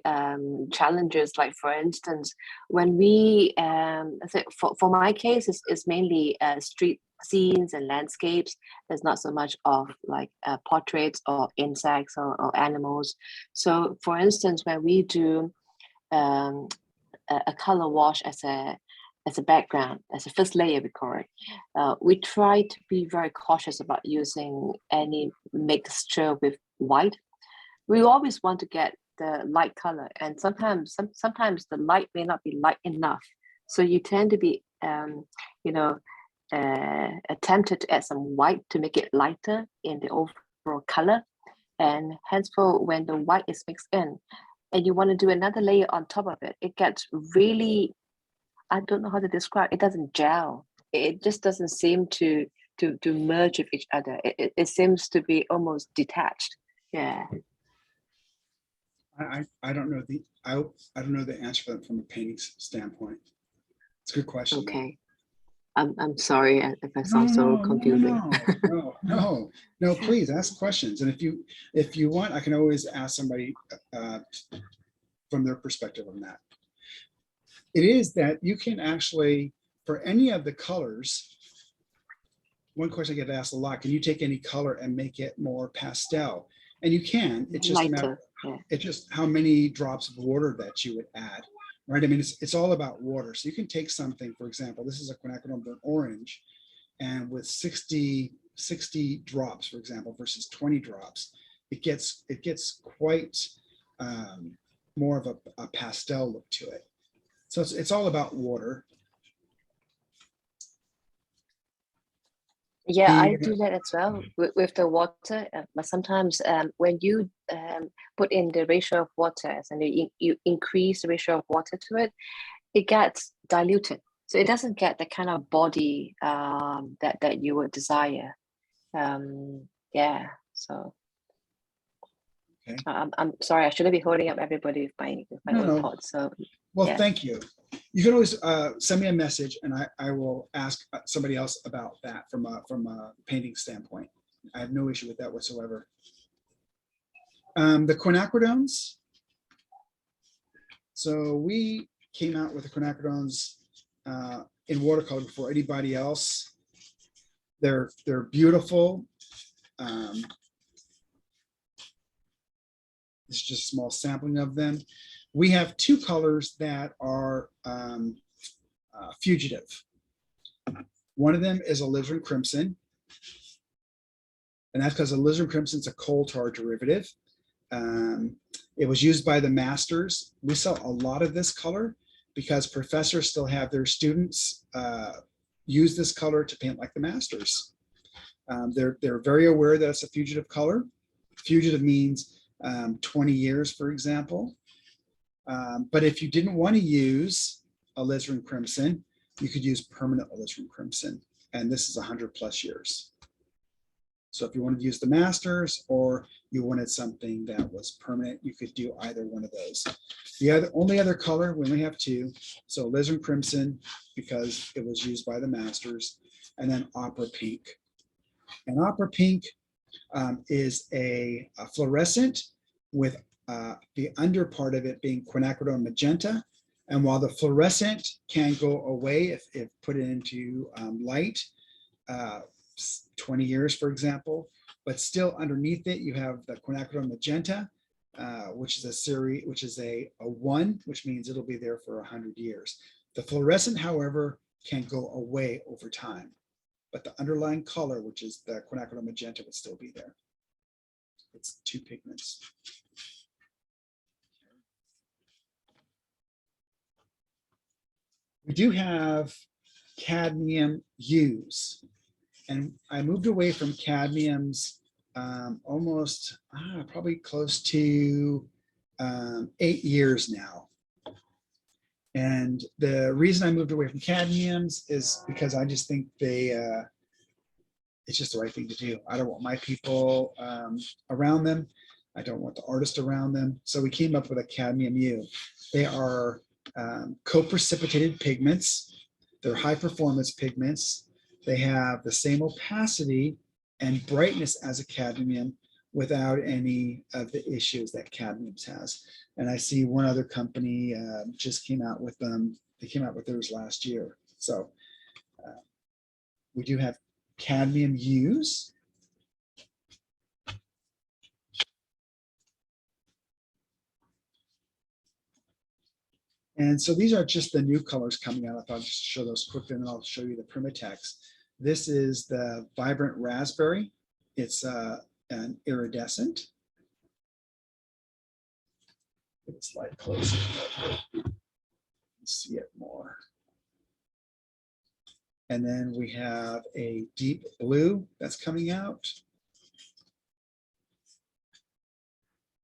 challenges. Like for instance, when we for my case, it's mainly street scenes and landscapes. There's not so much of like portraits or insects or animals. So for instance, when we do a color wash as a background, as a first layer, we call it, we try to be very cautious about using any mixture with white. We always want to get the light color, and sometimes the light may not be light enough. So you tend to be, attempted to add some white to make it lighter in the overall color. And henceforth, when the white is mixed in, and you want to do another layer on top of it, it gets really, I don't know how to describe. It doesn't gel. It just doesn't seem to merge with each other. It seems to be almost detached. Yeah. I don't know I don't know the answer for that from a painting standpoint. It's a good question. Okay. I'm sorry if I sound so confusing. No, please ask questions. And if you want, I can always ask somebody from their perspective on that. It is that you can actually, for any of the colors, one question I get asked a lot, can you take any color and make it more pastel? And you can, it's just a matter, it's just how many drops of water that you would add, right? I mean, it's all about water. So you can take something, for example, this is a quinacridone burnt orange, and with 60 drops, for example, versus 20 drops, it gets quite more of a pastel look to it. So it's all about water. Yeah, I do that as well with the water. But sometimes when you put in the ratio of water and you increase the ratio of water to it, it gets diluted. So it doesn't get the kind of body that you would desire. Yeah, so. Okay. I'm sorry, I shouldn't be holding up everybody with my own thoughts. So, well, thank you. You can always send me a message, and I will ask somebody else about that from a painting standpoint. I have no issue with that whatsoever. The quinacridones. So we came out with the quinacridones in watercolor before anybody else. They're beautiful. This is just a small sampling of them. We have two colors that are fugitive. One of them is alizarin crimson, and that's because alizarin crimson is a coal tar derivative. It was used by the masters. We sell a lot of this color because professors still have their students use this color to paint like the masters. They're very aware that it's a fugitive color. Fugitive means 20 years, for example. But if you didn't want to use alizarin crimson, you could use permanent alizarin crimson, and this is 100+ years. So if you wanted to use the masters or you wanted something that was permanent, you could do either one of those. The only other color, we only have two. So alizarin crimson, because it was used by the masters, and then opera pink. And opera pink is a fluorescent with the under part of it being quinacridone magenta. And while the fluorescent can go away if put into light, 20 years, for example, but still underneath it, you have the quinacridone magenta, which is a series, which is a 1, which means it'll be there for 100 years. The fluorescent, however, can go away over time, but the underlying color, which is the quinacridone magenta, would still be there. It's 2 pigments. We do have cadmium U's, and I moved away from cadmiums almost probably close to 8 years now. And the reason I moved away from cadmiums is because I just think it's just the right thing to do. I don't want my people around them. I don't want the artist around them. So we came up with a cadmium U. They are co-precipitated pigments. They're high performance pigments. They have the same opacity and brightness as a cadmium without any of the issues that cadmium has. And I see one other company just came out with them. They came out with theirs last year. So we do have cadmium use. And so these are just the new colors coming out. I thought I'd just show those quickly, and then I'll show you the Primitex. This is the Vibrant Raspberry. It's an iridescent. Get the slide closer. See it more. And then we have a deep blue that's coming out.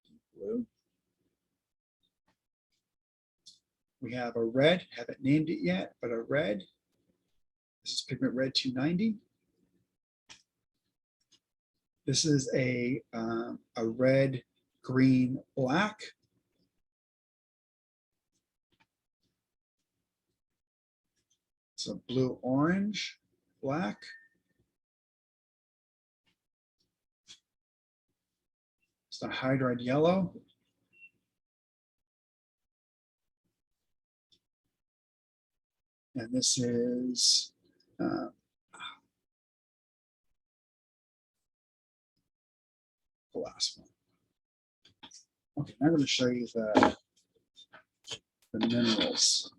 Deep blue. We have a red, haven't named it yet, but a red. This is Pigment Red 290. This is a red, green, black. So blue, orange, black. It's the hydride yellow. And this is the last one. Okay, I'm going to show you the minerals.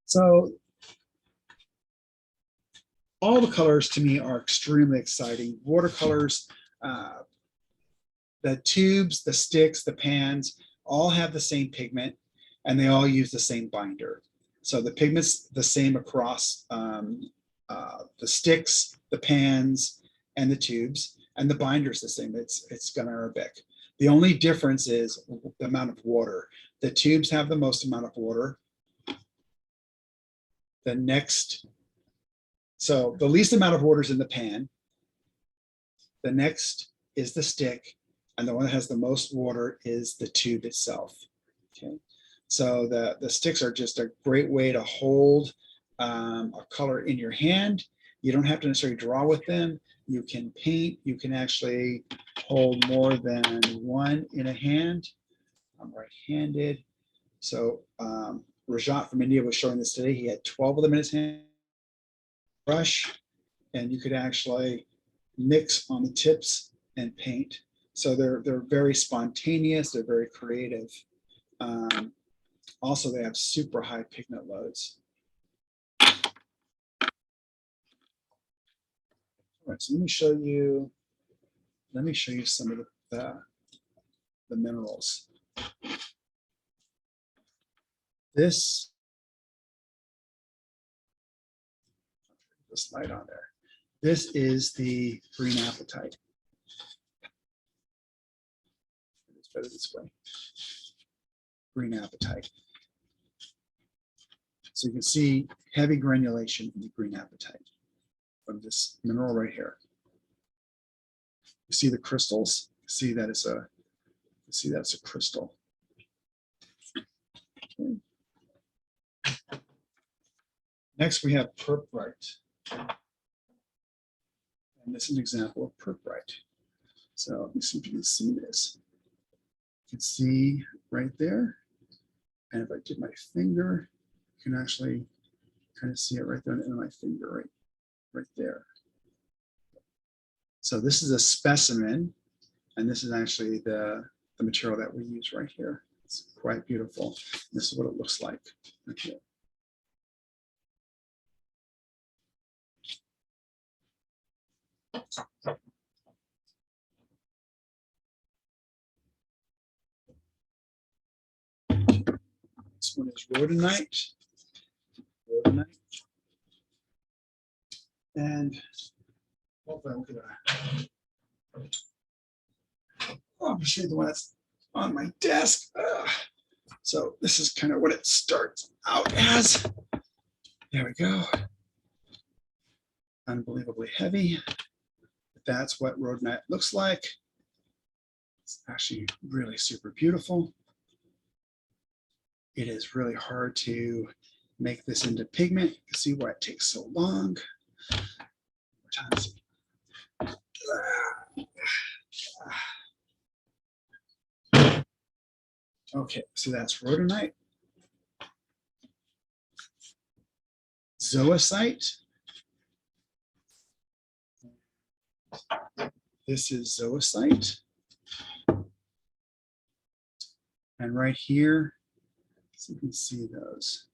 So all the colors to me are extremely exciting. Watercolors, the tubes, the sticks, the pans, all have the same pigment, and they all use the same binder. So the pigment's the same across the sticks, the pans, and the tubes, and the binder's the same. It's Gun Arabic. The only difference is the amount of water. The tubes have the most amount of water. The next, so the least amount of water is in the pan. The next is the stick, and the one that has the most water is the tube itself. Okay, so the sticks are just a great way to hold a color in your hand. You don't have to necessarily draw with them. You can paint. You can actually hold more than one in a hand. I'm right-handed, so Rajat from India was showing this today. He had 12 of them in his hand. Brush, and you could actually mix on the tips and paint. So they're very spontaneous. They're very creative. Also, they have super high pigment loads. All right, so let me show you some of the minerals. This light on there. This is the green apatite. It's better this way. Green apatite. So you can see heavy granulation in the green apatite of this mineral right here. You see the crystals. See that it's a. See that's a crystal. Okay. Next, we have purpurite. And this is an example of purpurite. So let me see if you can see this. You can see right there. And if I did my finger, you can actually kind of see it right there in my finger, right there. So this is a specimen, and this is actually the material that we use right here. It's quite beautiful. This is what it looks like right here. This one is rhodonite. And hopefully I'll get I'm gonna show you the one that's on my desk. So this is kind of what it starts out as. There we go. Unbelievably heavy. That's what rhodonite looks like. It's actually really super beautiful. It is really hard to make this into pigment. You can see why it takes so long. Okay, so that's rhodonite, zoisite. This is zoisite. And right here, so you can see those.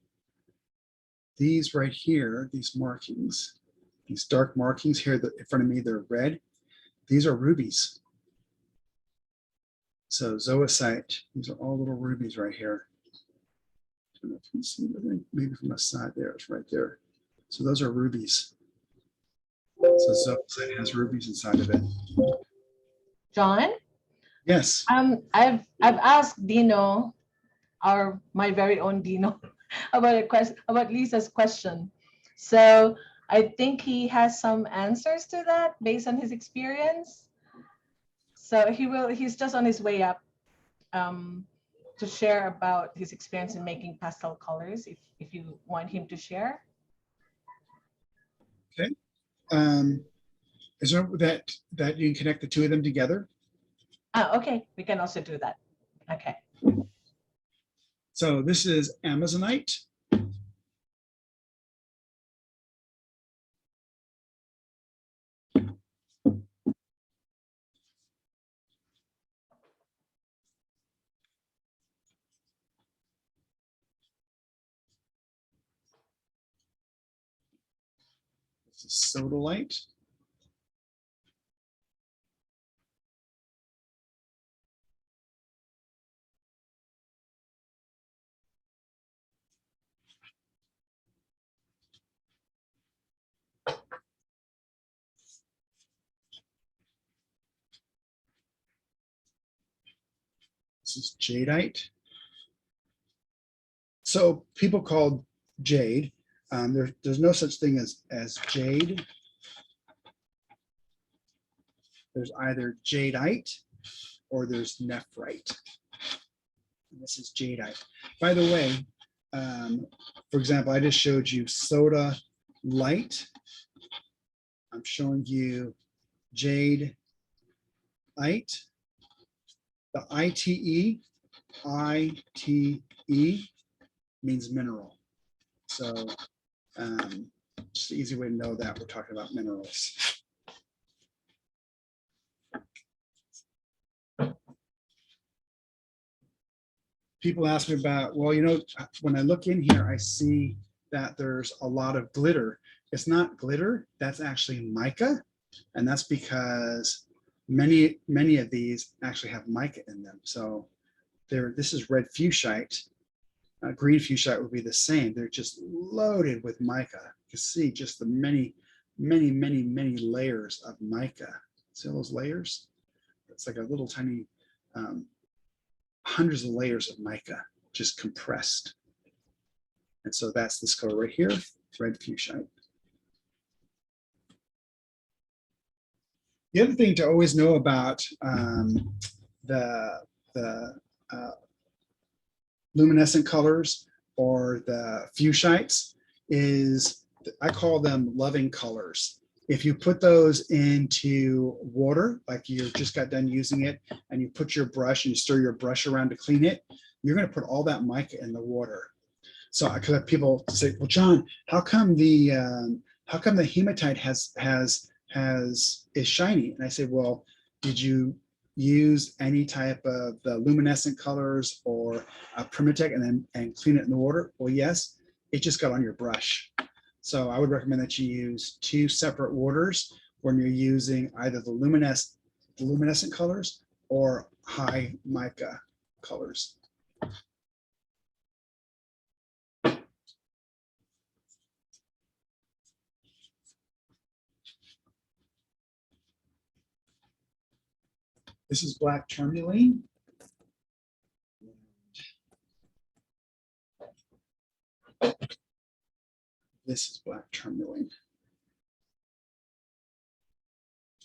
These right here, these markings, these dark markings here that in front of me, they're red. These are rubies. So zoisite, these are all little rubies right here. I don't know if you can see, but maybe from the side there, it's right there. So those are rubies. So zoisite has rubies inside of it. John, Yes. I've asked Dino, my very own Dino, about Lisa's question. So I think he has some answers to that based on his experience. So he's just on his way up to share about his experience in making pastel colors, if you want him to share. Okay. Is there that you can connect the two of them together? Okay, we can also do that. Okay. So this is Amazonite. This is sodalite. This is jadeite. So people called jade. There's no such thing as jade. There's either jadeite or there's nephrite. And this is jadeite. By the way, for example, I just showed you soda light. I'm showing you jadeite. The ITE means mineral. So just an easy way to know that we're talking about minerals. People ask me about, well, you know, when I look in here, I see that there's a lot of glitter. It's not glitter, that's actually mica. And that's because many of these actually have mica in them. So this is red fuchsite. Green fuchsite would be the same. They're just loaded with mica. You can see just the many layers of mica. See all those layers? It's like a little tiny, hundreds of layers of mica just compressed. And so that's this color right here, red fuchsite. The other thing to always know about the luminescent colors or the fuchsites is, I call them loving colors. If you put those into water, like you just got done using it, and you put your brush and you stir your brush around to clean it, you're going to put all that mica in the water. So because people say, well, John, how come the hematite is shiny? And I say, well, did you use any type of the luminescent colors or a Primatech and clean it in the water? Well, yes, it just got on your brush. So I would recommend that you use two separate waters when you're using either the luminescent colors or high mica colors. This is black tourmaline. This is black tourmaline.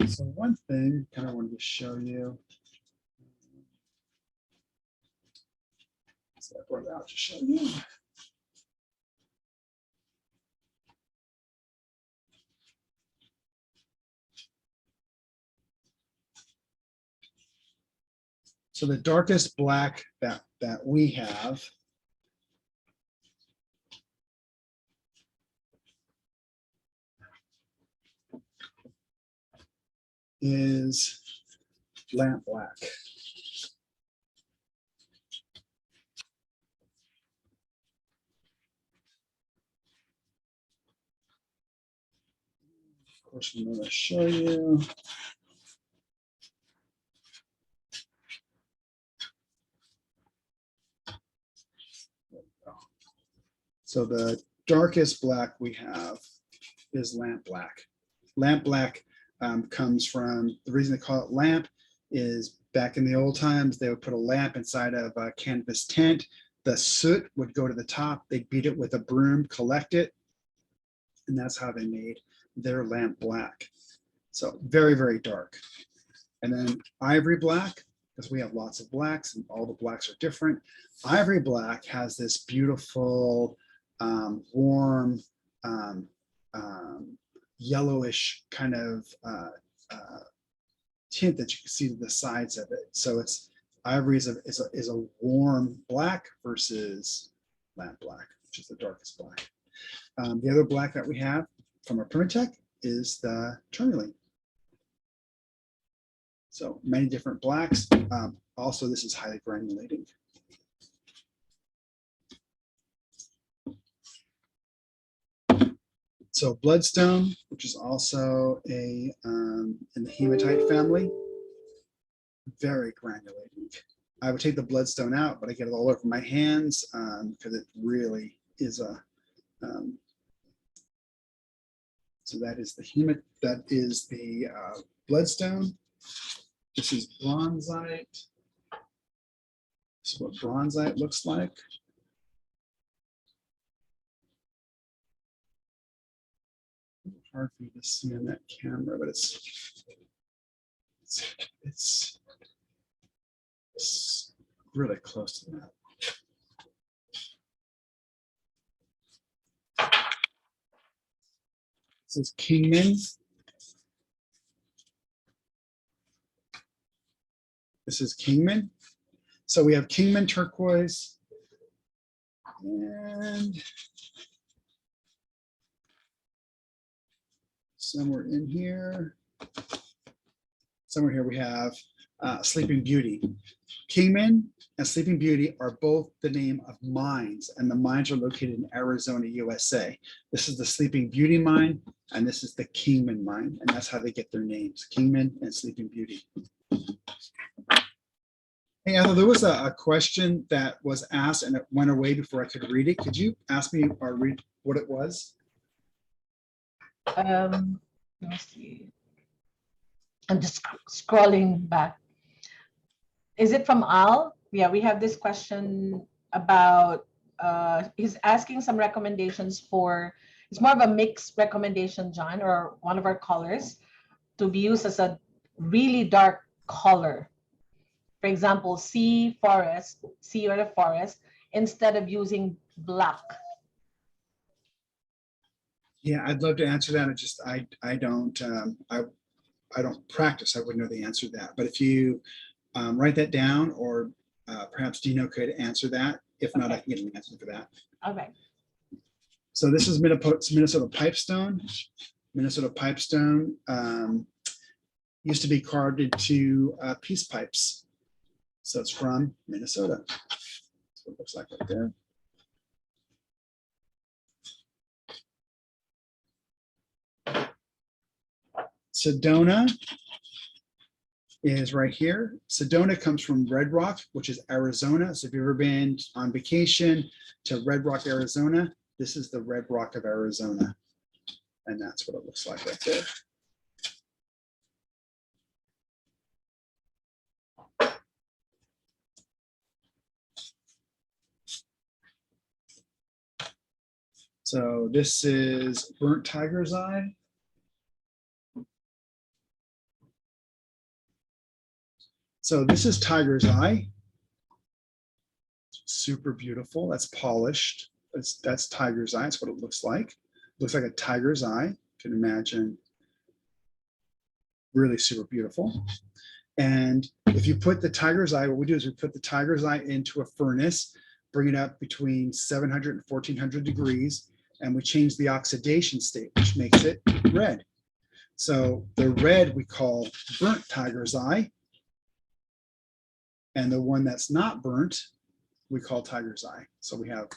So one thing kind of wanted to show you. So I brought it out to show you. So the darkest black that we have is lamp black. Of course, I'm going to show you. So the darkest black we have is lamp black. Lamp black comes from, the reason they call it lamp is back in the old times, they would put a lamp inside of a canvas tent. The soot would go to the top. They'd beat it with a broom, collect it, and that's how they made their lamp black. So very, very dark. And then ivory black, because we have lots of blacks and all the blacks are different. Ivory black has this beautiful, warm, yellowish kind of tint that you can see to the sides of it. So it's ivory is a warm black versus lamp black, which is the darkest black. The other black that we have from our Permatech is the tourmaline. So many different blacks. Also, this is highly granulating. So bloodstone, which is also a in the hematite family, very granulating. I would take the bloodstone out, but I get it all over my hands because it really is a. So that is the bloodstone. This is bronzite. This is what bronzite looks like. Hard for you to see on that camera, but it's really close to that. This is Kingman. This is Kingman. So we have Kingman turquoise and somewhere in here, we have Sleeping Beauty. Kingman and Sleeping Beauty are both the name of mines, and the mines are located in Arizona, USA. This is the Sleeping Beauty mine, and this is the Kingman mine, and that's how they get their names, Kingman and Sleeping Beauty. Hey, Ethel, there was a question that was asked and it went away before I could read it. Could you ask me or read what it was? Let me see. I'm just scrolling back. Is it from Al? Yeah, we have this question about, he's asking some recommendations for, it's more of a mixed recommendation, John, or one of our colors to be used as a really dark color. For example, sea forest, sea or the forest, instead of using black. Yeah, I'd love to answer that. I don't practice. I wouldn't know the answer to that. But if you write that down, or perhaps Dino could answer that. If not, I can get an answer for that. Okay. So this is Minnesota pipestone. Minnesota pipestone used to be carved into peace pipes. So it's from Minnesota. That's what it looks like right there. Sedona is right here. Sedona comes from Red Rock, which is Arizona. So if you've ever been on vacation to Red Rock, Arizona, this is the Red Rock of Arizona. And that's what it looks like right there. So this is burnt tiger's eye. So this is tiger's eye. Super beautiful. That's polished. That's tiger's eye. That's what it looks like. It looks like a tiger's eye. You can imagine. Really super beautiful. And if you put the tiger's eye, what we do is we put the tiger's eye into a furnace, bring it up between 700 and 1400 degrees, and we change the oxidation state, which makes it red. So the red we call burnt tiger's eye, and the one that's not burnt, we call tiger's eye. So we have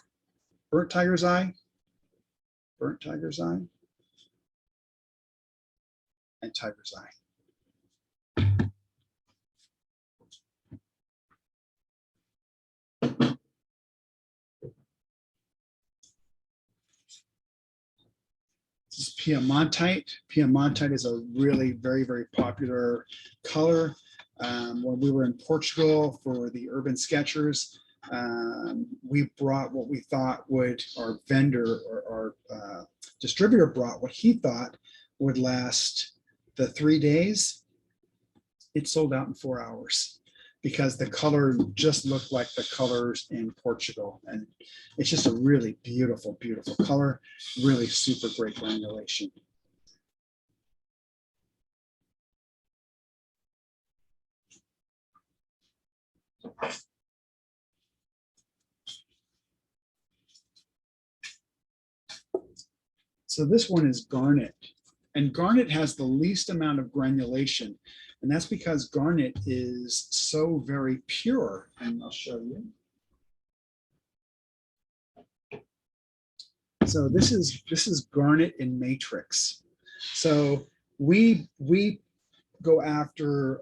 burnt tiger's eye, and tiger's eye. This is Piemontite. Piemontite is a really very popular color. When we were in Portugal for the Urban Sketchers, we brought what we thought would, our vendor or our distributor brought what he thought would last the 3 days. It sold out in 4 hours because the color just looked like the colors in Portugal. And it's just a really beautiful color, really super great granulation. So this one is garnet, and garnet has the least amount of granulation, and that's because garnet is so very pure. And I'll show you. So this is garnet in matrix. So we go after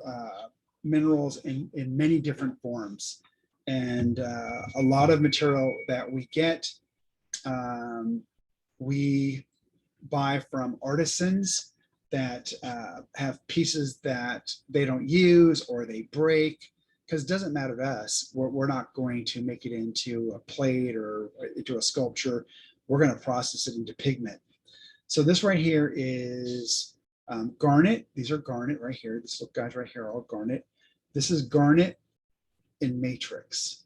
minerals in many different forms, and a lot of material that we get, we buy from artisans that have pieces that they don't use or they break, because it doesn't matter to us. We're not going to make it into a plate or into a sculpture. We're going to process it into pigment. So this right here is garnet. These are garnet right here. These little guys right here are all garnet. This is garnet in matrix.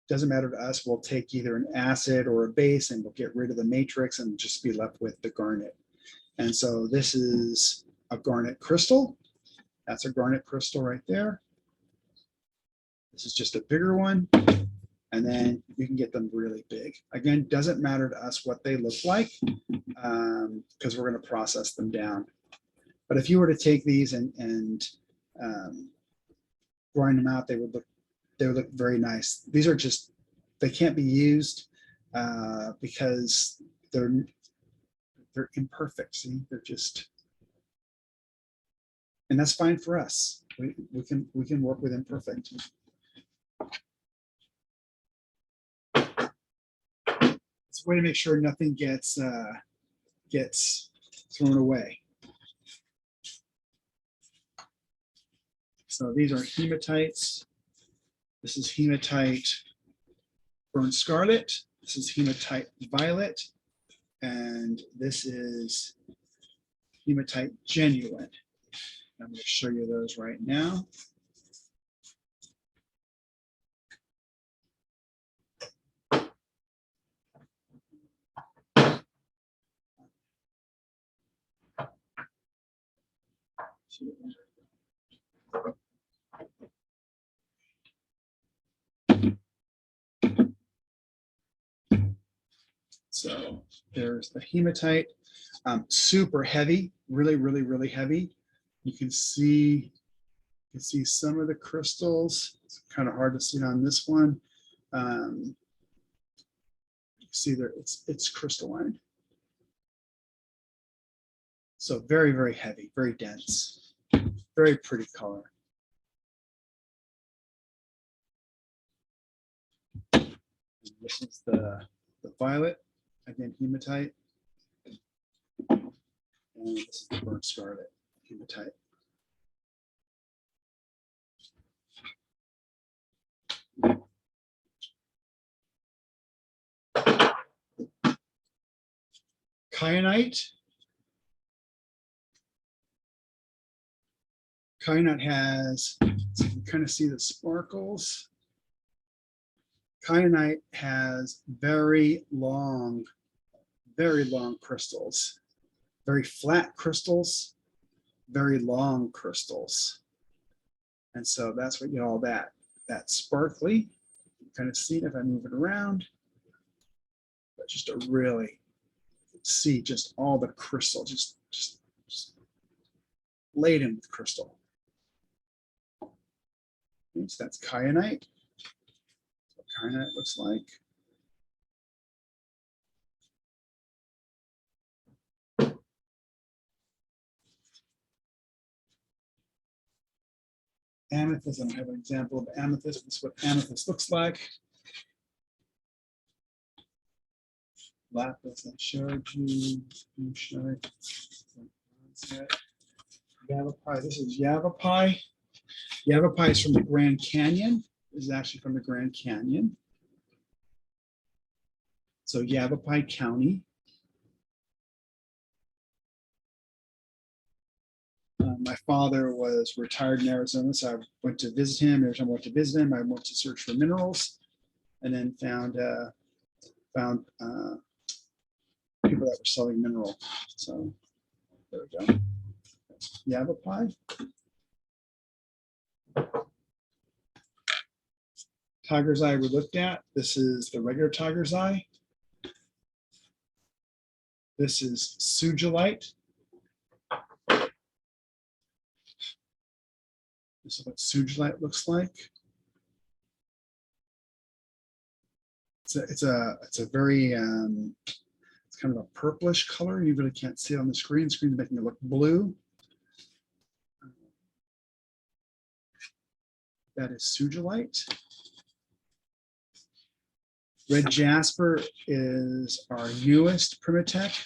Doesn't matter to us. We'll take either an acid or a base and we'll get rid of the matrix and just be left with the garnet. And so this is a garnet crystal. That's a garnet crystal right there. This is just a bigger one. And then you can get them really big. Again, doesn't matter to us what they look like because we're going to process them down. But if you were to take these and grind them out, they would look very nice. These are just, they can't be used because they're imperfect. See, they're just, and that's fine for us. We can work with imperfect. It's a way to make sure nothing gets thrown away. So these are hematites. This is hematite burnt scarlet. This is hematite violet. And this is hematite genuine. I'm going to show you those right now. So there's the hematite, super heavy, really heavy. You can see some of the crystals. It's kind of hard to see on this one. You see there, it's crystalline. So very heavy, very dense, very pretty color. And this is the violet. Again, hematite. And this is the burnt scarlet, hematite. Kyanite. Kyanite has, so you can kind of see the sparkles. Kyanite has very long crystals, very flat crystals. very long crystals. And so that's what you all that sparkly. You kind of see it if I move it around. But just to really see just all the crystal, just laden with crystal. Okay, so that's kyanite. That's what kyanite looks like. Amethyst, I don't have an example of amethyst. This is what amethyst looks like. Lapis, I showed you. Yavapai, this is Yavapai. Yavapai is from the Grand Canyon. This is actually from the Grand Canyon. So Yavapai County. My father was retired in Arizona, so I went to visit him. Every time I went to visit him, I went to search for minerals, and then found people that were selling mineral. So there we go. Yavapai. Tiger's eye we looked at. This is the regular tiger's eye. This is sugilite. This is what sugilite looks like. It's a very it's kind of a purplish color. You really can't see it on the screen. The screen's making it look blue. That is sugilite. Red jasper is our newest primatech.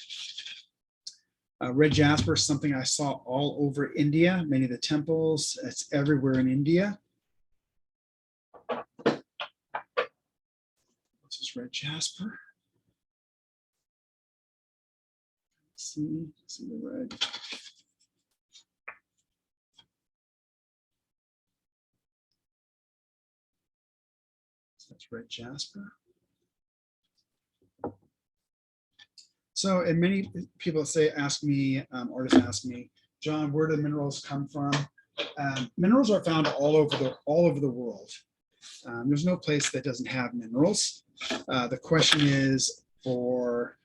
Red jasper is something I saw all over India, many of the temples. It's everywhere in India. This is red jasper. See the red. So that's red jasper. So, and many people ask me, artists ask me, John, where do minerals come from? Minerals are found all over the world. There's no place that doesn't have minerals. The question is for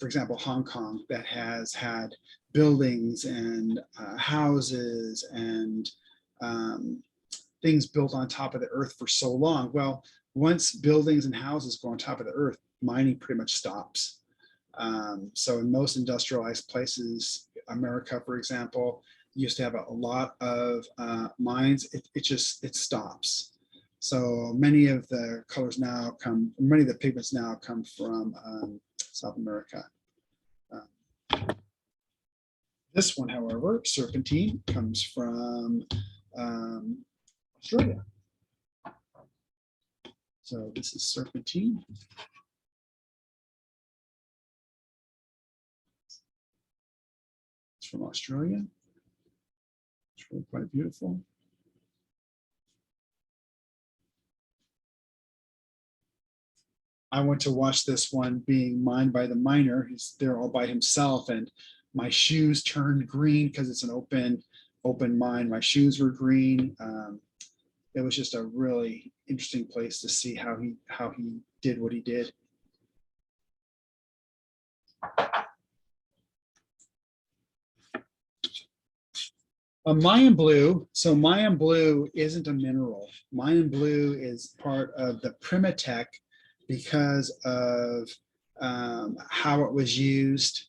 example, Hong Kong, that has had buildings and houses and things built on top of the earth for so long. Well, once buildings and houses go on top of the earth, mining pretty much stops. So in most industrialized places, America, for example, used to have a lot of mines. It stops. So many of the colors now many of the pigments now come from South America. This one, however, serpentine, comes from Australia. So this is serpentine. From Australia. It's really quite beautiful. I went to watch this one being mined by the miner. He's there all by himself, and my shoes turned green because it's an open mine. My shoes were green. It was just a really interesting place to see how he did what he did. Mayan blue. So Mayan blue isn't a mineral. Mayan blue is part of the primatech because of how it was used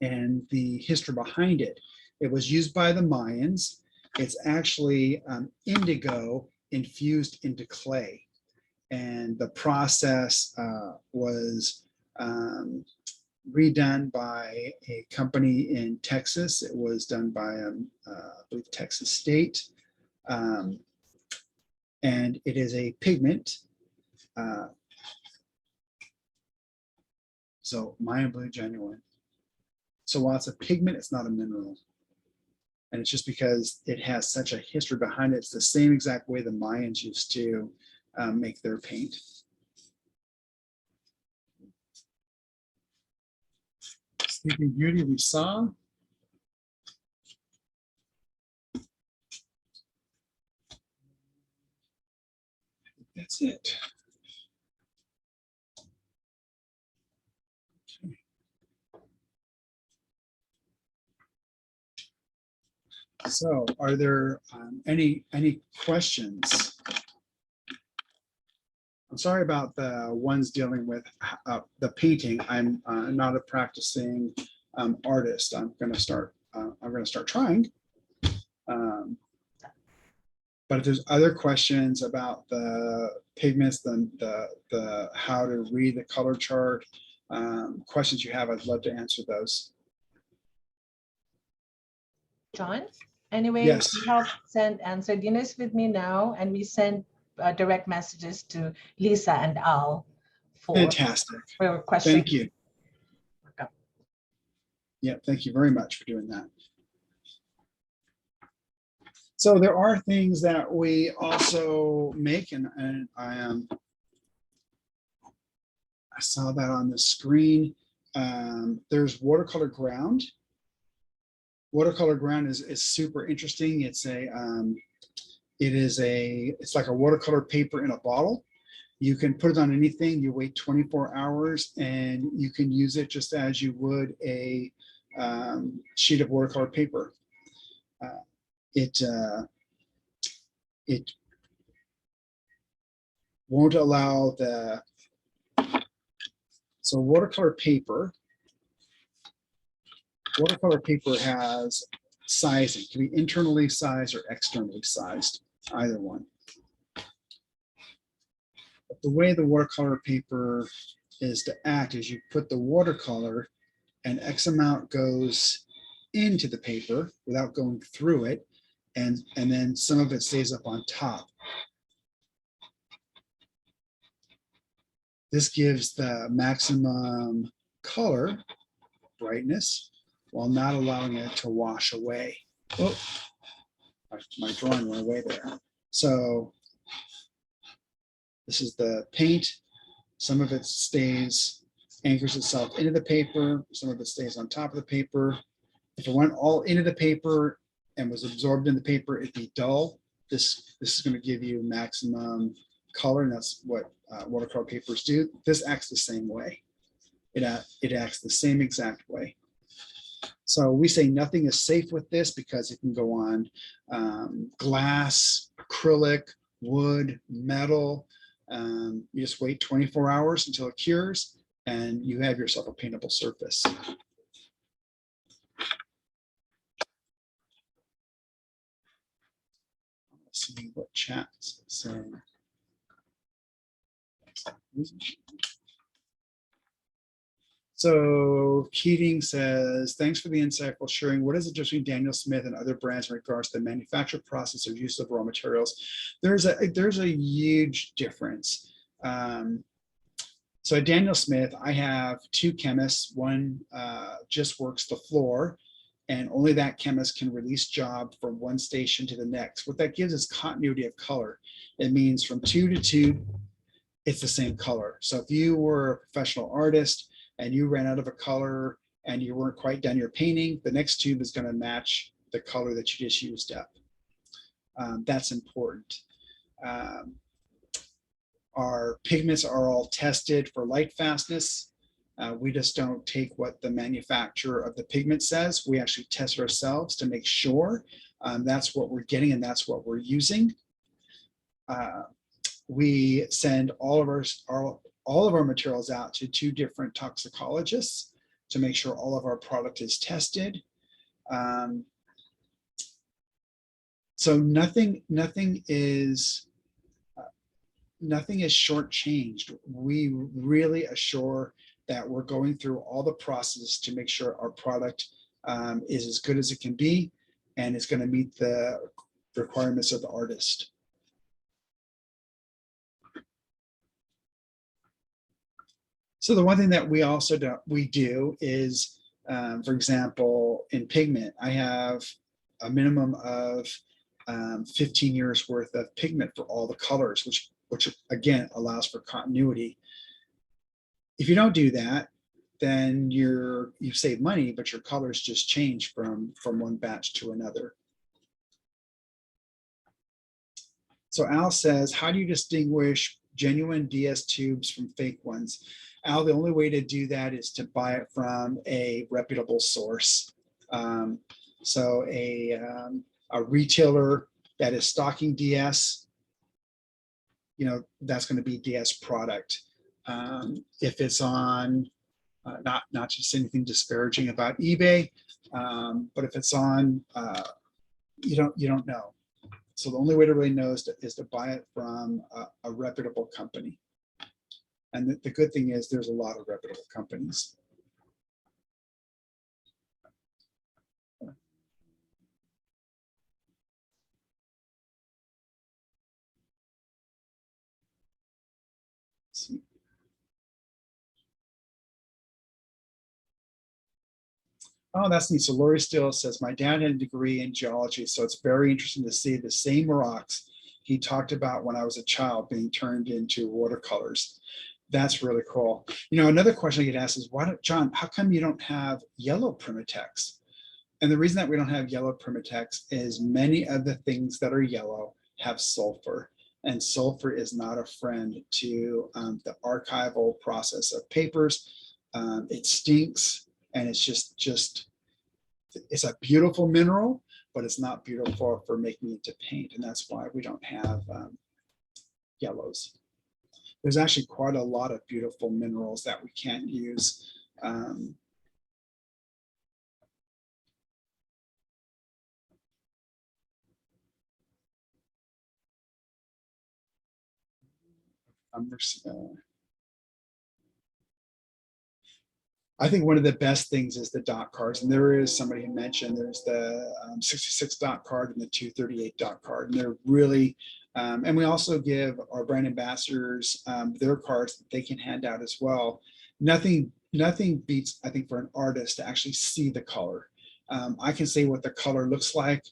and the history behind it. It was used by the Mayans. It's actually indigo infused into clay. And the process was redone by a company in Texas. It was done by, I believe, Texas State. And it is a pigment. So Mayan blue genuine. So while it's a pigment, it's not a mineral. And it's just because it has such a history behind it. It's the same exact way the Mayans used to make their paint. Sleeping Beauty we saw. That's it. Okay. So are there any questions? I'm sorry about the ones dealing with the painting. I'm not a practicing artist. I'm going to start trying. But if there's other questions about the pigments, the how to read the color chart, questions you have, I'd love to answer those. John, anyway, Yes. we help send answer. Dina's with me now, and we send direct messages to Lisa and Al for Fantastic. questions. Thank you. Okay. Yeah, thank you very much for doing that. So there are things that we also make, and I saw that on the screen. There's watercolor ground. Watercolor ground is super interesting. It's like a watercolor paper in a bottle. You can put it on anything. You wait 24 hours, and you can use it just as you would a sheet of watercolor paper. It won't allow so watercolor paper has sizing. It can be internally sized or externally sized, either one. But the way the watercolor paper is to act is you put the watercolor and X amount goes into the paper without going through it, and then some of it stays up on top. This gives the maximum color brightness while not allowing it to wash away. Oh, my drawing went away there. So this is the paint. Some of it anchors itself into the paper. Some of it stays on top of the paper. If it went all into the paper and was absorbed in the paper, it'd be dull. This is going to give you maximum color, and that's what watercolor papers do. This acts the same way. It acts the same exact way. So we say nothing is safe with this because it can go on glass, acrylic, wood, metal. You just wait 24 hours until it cures, and you have yourself a paintable surface. Let's see what chat's saying. So Keating says, thanks for the insightful sharing. What is the difference between Daniel Smith and other brands in regards to the manufacture process or use of raw materials? There's a huge difference. So at Daniel Smith, I have two chemists. One just works the floor, and only that chemist can release job from one station to the next. What that gives is continuity of color. It means from tube to tube, it's the same color. So if you were a professional artist and you ran out of a color and you weren't quite done your painting, the next tube is going to match the color that you just used up. That's important. Our pigments are all tested for lightfastness. We just don't take what the manufacturer of the pigment says. We actually test it ourselves to make sure that's what we're getting and that's what we're using. We send all of our materials out to 2 different toxicologists to make sure all of our product is tested. So nothing is shortchanged. We really assure that we're going through all the processes to make sure our product is as good as it can be, and it's going to meet the requirements of the artist. So the one thing that we also do is, for example, in pigment, I have a minimum of 15 years worth of pigment for all the colors, which again allows for continuity. If you don't do that, then you save money, but your colors just change from one batch to another. So Al says, how do you distinguish genuine DS tubes from fake ones? Al, the only way to do that is to buy it from a reputable source. So a retailer that is stocking DS, you know, that's going to be DS product. If it's on, not just anything disparaging about eBay, but if it's on, you don't know. So the only way to really know is to buy it from a reputable company. And the good thing is there's a lot of reputable companies. Let's see. Oh, that's neat. So Lori Steele says, my dad had a degree in geology, so it's very interesting to see the same rocks he talked about when I was a child being turned into watercolors. That's really cool. You know, another question I get asked is, why don't, John, how come you don't have yellow Primitex? And the reason that we don't have yellow Primitex is many of the things that are yellow have sulfur, and sulfur is not a friend to the archival process of papers. It stinks, and it's just it's a beautiful mineral, but it's not beautiful for making it into paint, and that's why we don't have yellows. There's actually quite a lot of beautiful minerals that we can't use. I think one of the best things is the dot cards, and there is somebody who mentioned there's the 66 dot card and the 238 dot card, and they're really, and we also give our brand ambassadors their cards that they can hand out as well. Nothing beats, I think, for an artist to actually see the color. I can say what the color looks like.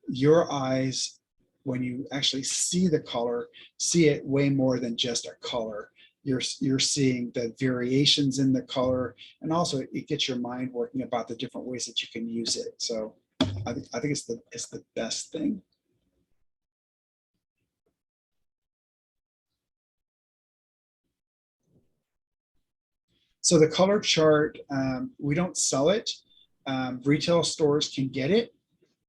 Your eyes, when you actually see the color, see it way more than just a color. You're seeing the variations in the color, and also it gets your mind working about the different ways that you can use it. So I think it's the best thing. So the color chart, we don't sell it. Retail stores can get it,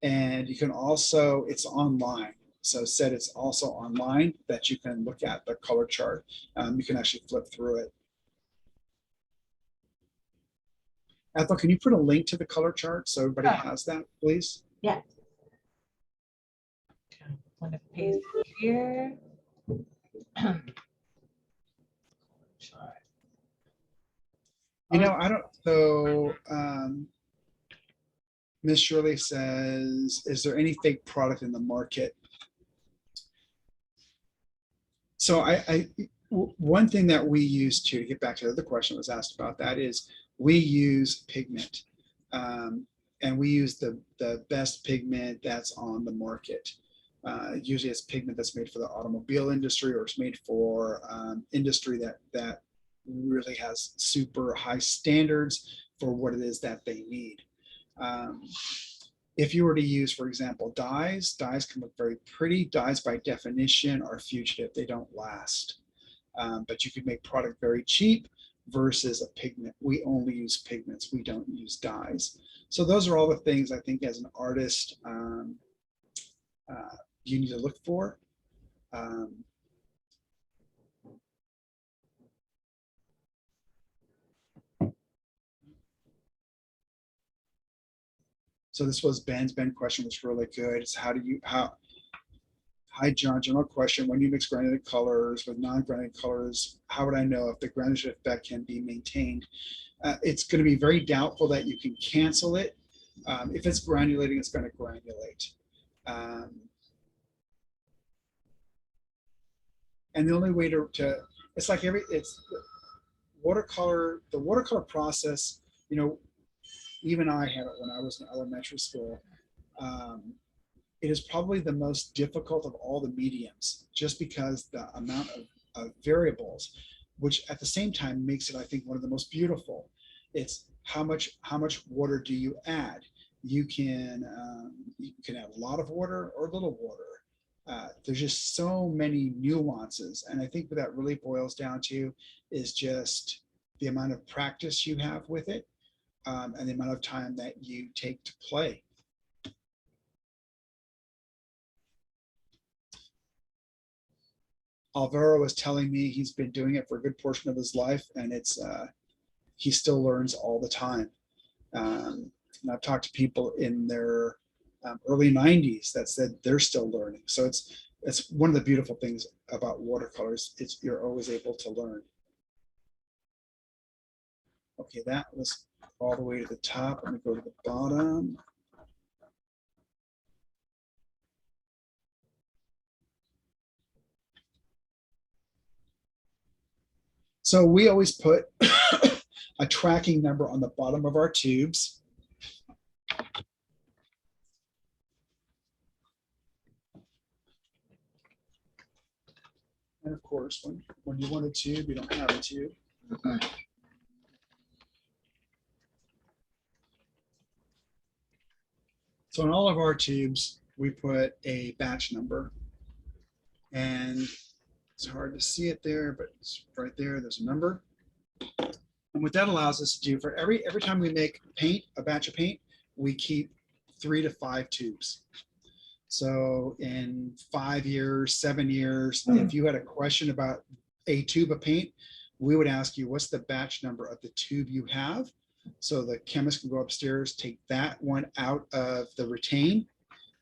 and you can also, it's online. So said it's also online that you can look at the color chart. You can actually flip through it. Ethel, can you put a link to the color chart so everybody has that, please? Yeah. I'm going to paste it here. You know, I don't, so Miss Shirley says, is there any fake product in the market? So one thing that we use to get back to the other question that was asked about that is we use pigment, and we use the best pigment that's on the market. Usually it's pigment that's made for the automobile industry, or it's made for industry that really has super high standards for what it is that they need. If you were to use, for example, dyes can look very pretty. Dyes by definition are fugitive, they don't last. But you could make product very cheap versus a pigment. We only use pigments, we don't use dyes. So those are all the things I think as an artist you need to look for. So this was Ben's question was really good. It's hi John, general question, when you mix granulated colors with non-granulated colors, how would I know if the granulation effect can be maintained? It's going to be very doubtful that you can cancel it. If it's granulating, it's going to granulate. And the only way to it's like it's watercolor, the watercolor process, you know, even I had it when I was in elementary school. It is probably the most difficult of all the mediums, just because the amount of variables, which at the same time makes it, I think, one of the most beautiful. It's how much water do you add? You can add a lot of water or a little water. There's just so many nuances. And I think what that really boils down to is just the amount of practice you have with it, and the amount of time that you take to play. Alvaro was telling me he's been doing it for a good portion of his life, and he still learns all the time. And I've talked to people in their early 90s that said they're still learning. So it's one of the beautiful things about watercolors. You're always able to learn. Okay, that was all the way to the top. Let me go to the bottom. So we always put a tracking number on the bottom of our tubes. And of course, when you want a tube, you don't have a tube. So in all of our tubes, we put a batch number, and it's hard to see it there, but it's right there. There's a number. And what that allows us to do for every time we make paint, a batch of paint, we keep 3 to 5 tubes. So in 5 years, 7 years, if you had a question about a tube of paint, we would ask you, what's the batch number of the tube you have? So the chemist can go upstairs, take that one out of the retain,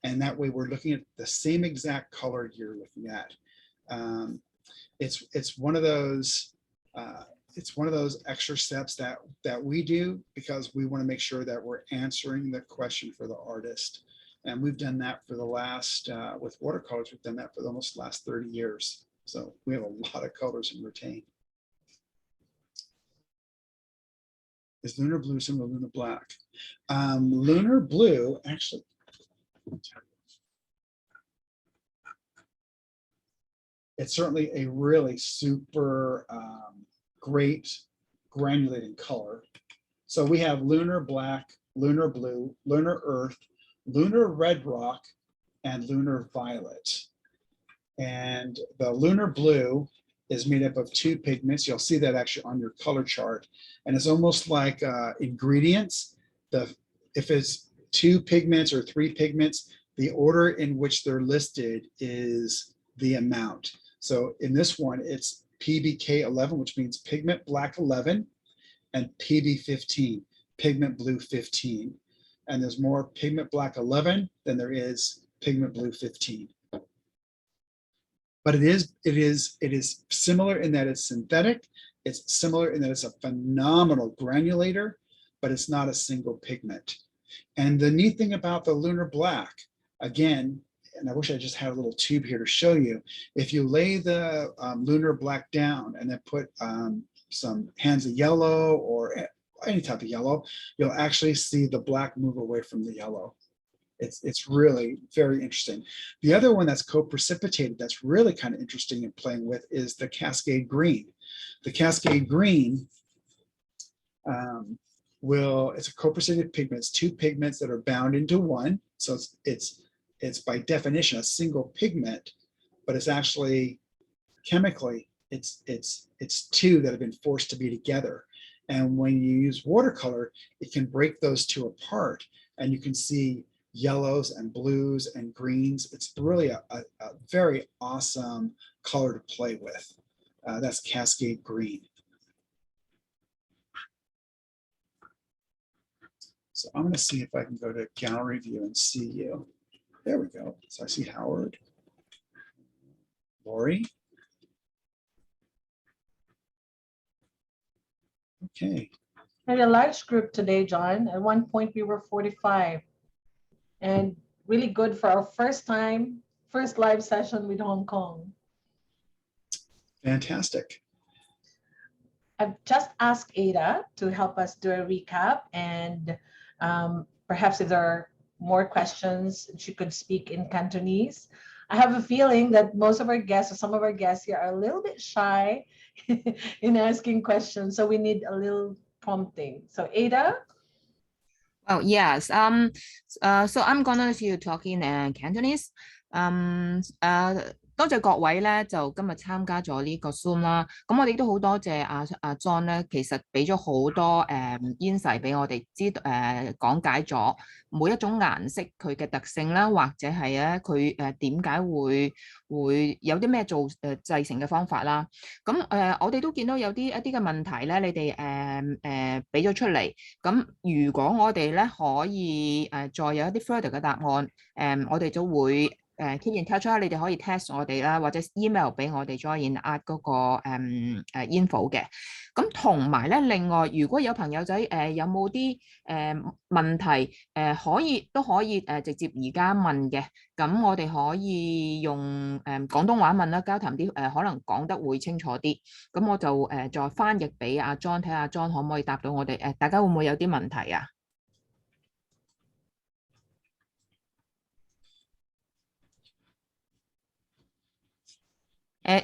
and that way we're looking at the same exact color you're looking at. It's one of those extra steps that we do because we want to make sure that we're answering the question for the artist. And we've done that for the last, with watercolors, we've done that for almost the last 30 years. So we have a lot of colors in retain. Is lunar blue similar to lunar black? Lunar blue, actually, it's certainly a really super great granulating color. So we have lunar black, lunar blue, lunar earth, lunar red rock, and lunar violet. And the lunar blue is made up of 2 pigments. You'll see that actually on your color chart. And it's almost like ingredients. If it's 2 pigments or 3 pigments, the order in which they're listed is the amount. So in this one, it's PBK 11, which means pigment black 11, and PB 15, pigment blue 15. And there's more pigment black 11 than there is pigment blue 15. But it is similar in that it's synthetic. It's similar in that it's a phenomenal granulator, but it's not a single pigment. And the neat thing about the lunar black, again, and I wish I just had a little tube here to show you, if you lay the lunar black down and then put some hands of yellow or any type of yellow, you'll actually see the black move away from the yellow. It's really very interesting. The other one that's co-precipitated that's really kind of interesting in playing with is the Cascade Green. The Cascade Green it's a co-precipitated pigment. It's 2 pigments that are bound into one. So it's by definition a single pigment, but it's actually chemically it's 2 that have been forced to be together. And when you use watercolor, it can break those 2 apart, and you can see yellows and blues and greens. It's really a very awesome color to play with. That's Cascade Green. So I'm going to see if I can go to gallery view and see you. There we go. So I see Howard, Lori. Okay. We had a large group today, John. At one point we were 45. And really good for our first live session with Hong Kong. Fantastic. I've just asked Ada to help us do a recap, and perhaps if there are more questions, she could speak in Cantonese. I have a feeling that most of our guests or some of our guests here are a little bit shy in asking questions, so we need a little prompting. So Ada? Oh, yes. So I'm gonna to talk in Cantonese. 多謝各位咧，就今日參加咗呢個 Zoom 啦。咁我哋都好多謝阿 John 咧，其實俾咗好多insight 俾我哋講解咗每一種顏色佢嘅特性啦，或者係咧佢點解會有啲咩製成嘅方法啦。咁我哋都見到有一啲嘅問題咧，你哋俾咗出嚟。咁如果我哋咧可以再有一啲 further 嘅答案，我哋就會keep in touch 啦，你哋可以 test 我哋啦，或者 email 俾我哋 join at 嗰個info 嘅。咁同埋咧，另外如果有朋友仔有冇啲問題都可以直接而家問嘅。咁我哋可以用廣東話問啦，交談啲可能講得會清楚啲。咁我就再翻譯俾阿 John 睇下 John 可唔可以答到我哋大家會唔會有啲問題啊？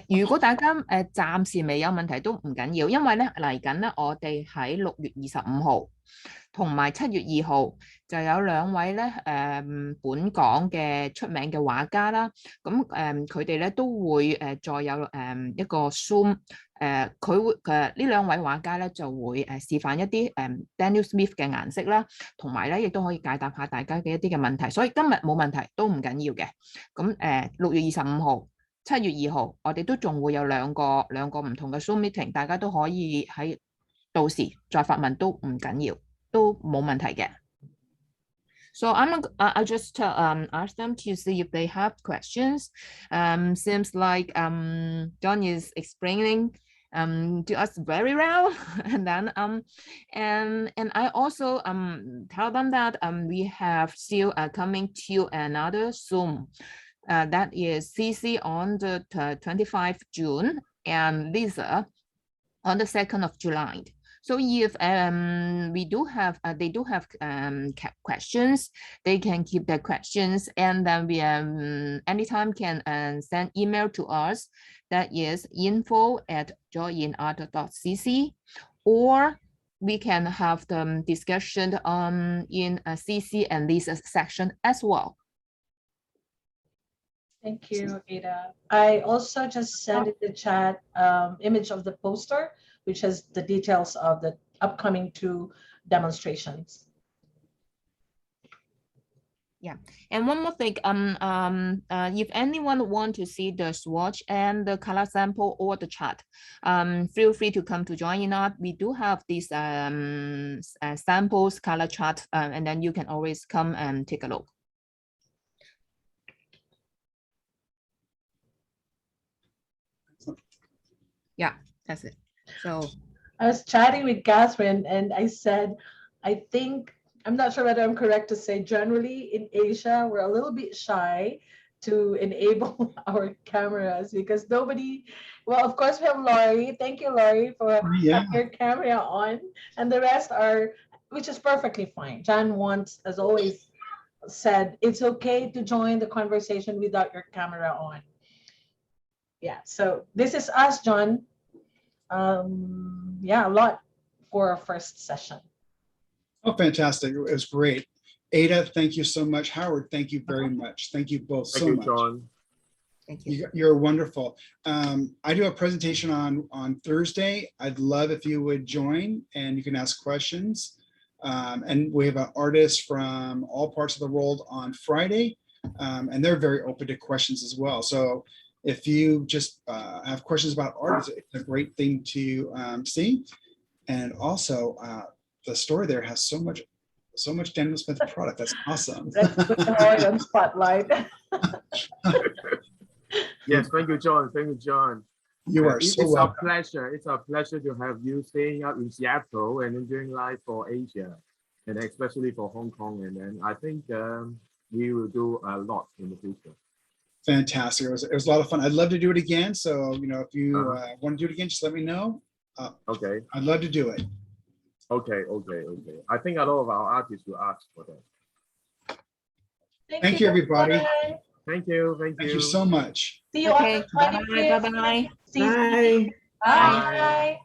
如果大家暫時未有問題都唔緊要，因為咧嚟緊咧，我哋喺6月25號同埋7月2號就有兩位咧本港嘅出名嘅畫家啦。咁佢哋咧都會再有一個 Zoom， 佢會呢兩位畫家咧就會示範一啲Daniel Smith 嘅顏色啦，同埋咧亦都可以解答下大家嘅一啲嘅問題。所以今日冇問題都唔緊要嘅。咁6月25號。7月2號，我哋都仲會有兩個唔同嘅 Zoom meeting， 大家都可以喺到時再發問都唔緊要，都冇問題嘅。So I just ask them to see if they have questions. Seems like John is explaining to us very well, and then and I also tell them that we have still coming to another Zoom. That is CC on the 25th June and Lisa on the 2nd of July. So if they do have questions, they can keep their questions, and then we anytime can send email to us. That is info@joyinart.cc, or we can have the discussion in CC and Lisa section as well. Thank you, Ada. I also just sent in the chat image of the poster, which has the details of the upcoming 2 demonstrations. Yeah, and one more thing, if anyone want to see the swatch and the color sample or the chart, feel free to come to Joyinart. We do have these samples, color chart, and then you can always come and take a look. Yeah, that's it. So I was chatting with Catherine and I said, I think, I'm not sure whether I'm correct to say, generally in Asia, we're a little bit shy to enable our cameras because nobody, well, of course we have Laurie. Thank you, Laurie, for having your camera on, and the rest are, which is perfectly fine. John once, as always, said, it's okay to join the conversation without your camera on. Yeah, so this is us, John. Yeah, a lot for our first session. Oh, fantastic. It was great. Ada, thank you so much. Howard, thank you very much. Thank you both so much. John. thank you. You're wonderful. I do a presentation on Thursday. I'd love if you would join and you can ask questions. And we have an artist from all parts of the world on Friday, and they're very open to questions as well. So if you just have questions about art, it's a great thing to see. And also, the store there has so much Daniel Smith product. That's awesome. Let's put Howard on spotlight. Yes, thank you, John. Thank you, John. You are so welcome. It's a pleasure to have you staying up in Seattle and then doing live for Asia, and especially for Hong Kong. And then I think we will do a lot in the future. Fantastic. It was a lot of fun. I'd love to do it again. So, you know, if you want to do it again, just let me know. Okay. I'd love to do it. Okay. I think a lot of our artists will ask for that. Thank you, everybody. Bye. Thank you. Thank you so much. See you Okay, on the bye, 25th. bye-bye. See you. Bye. Bye.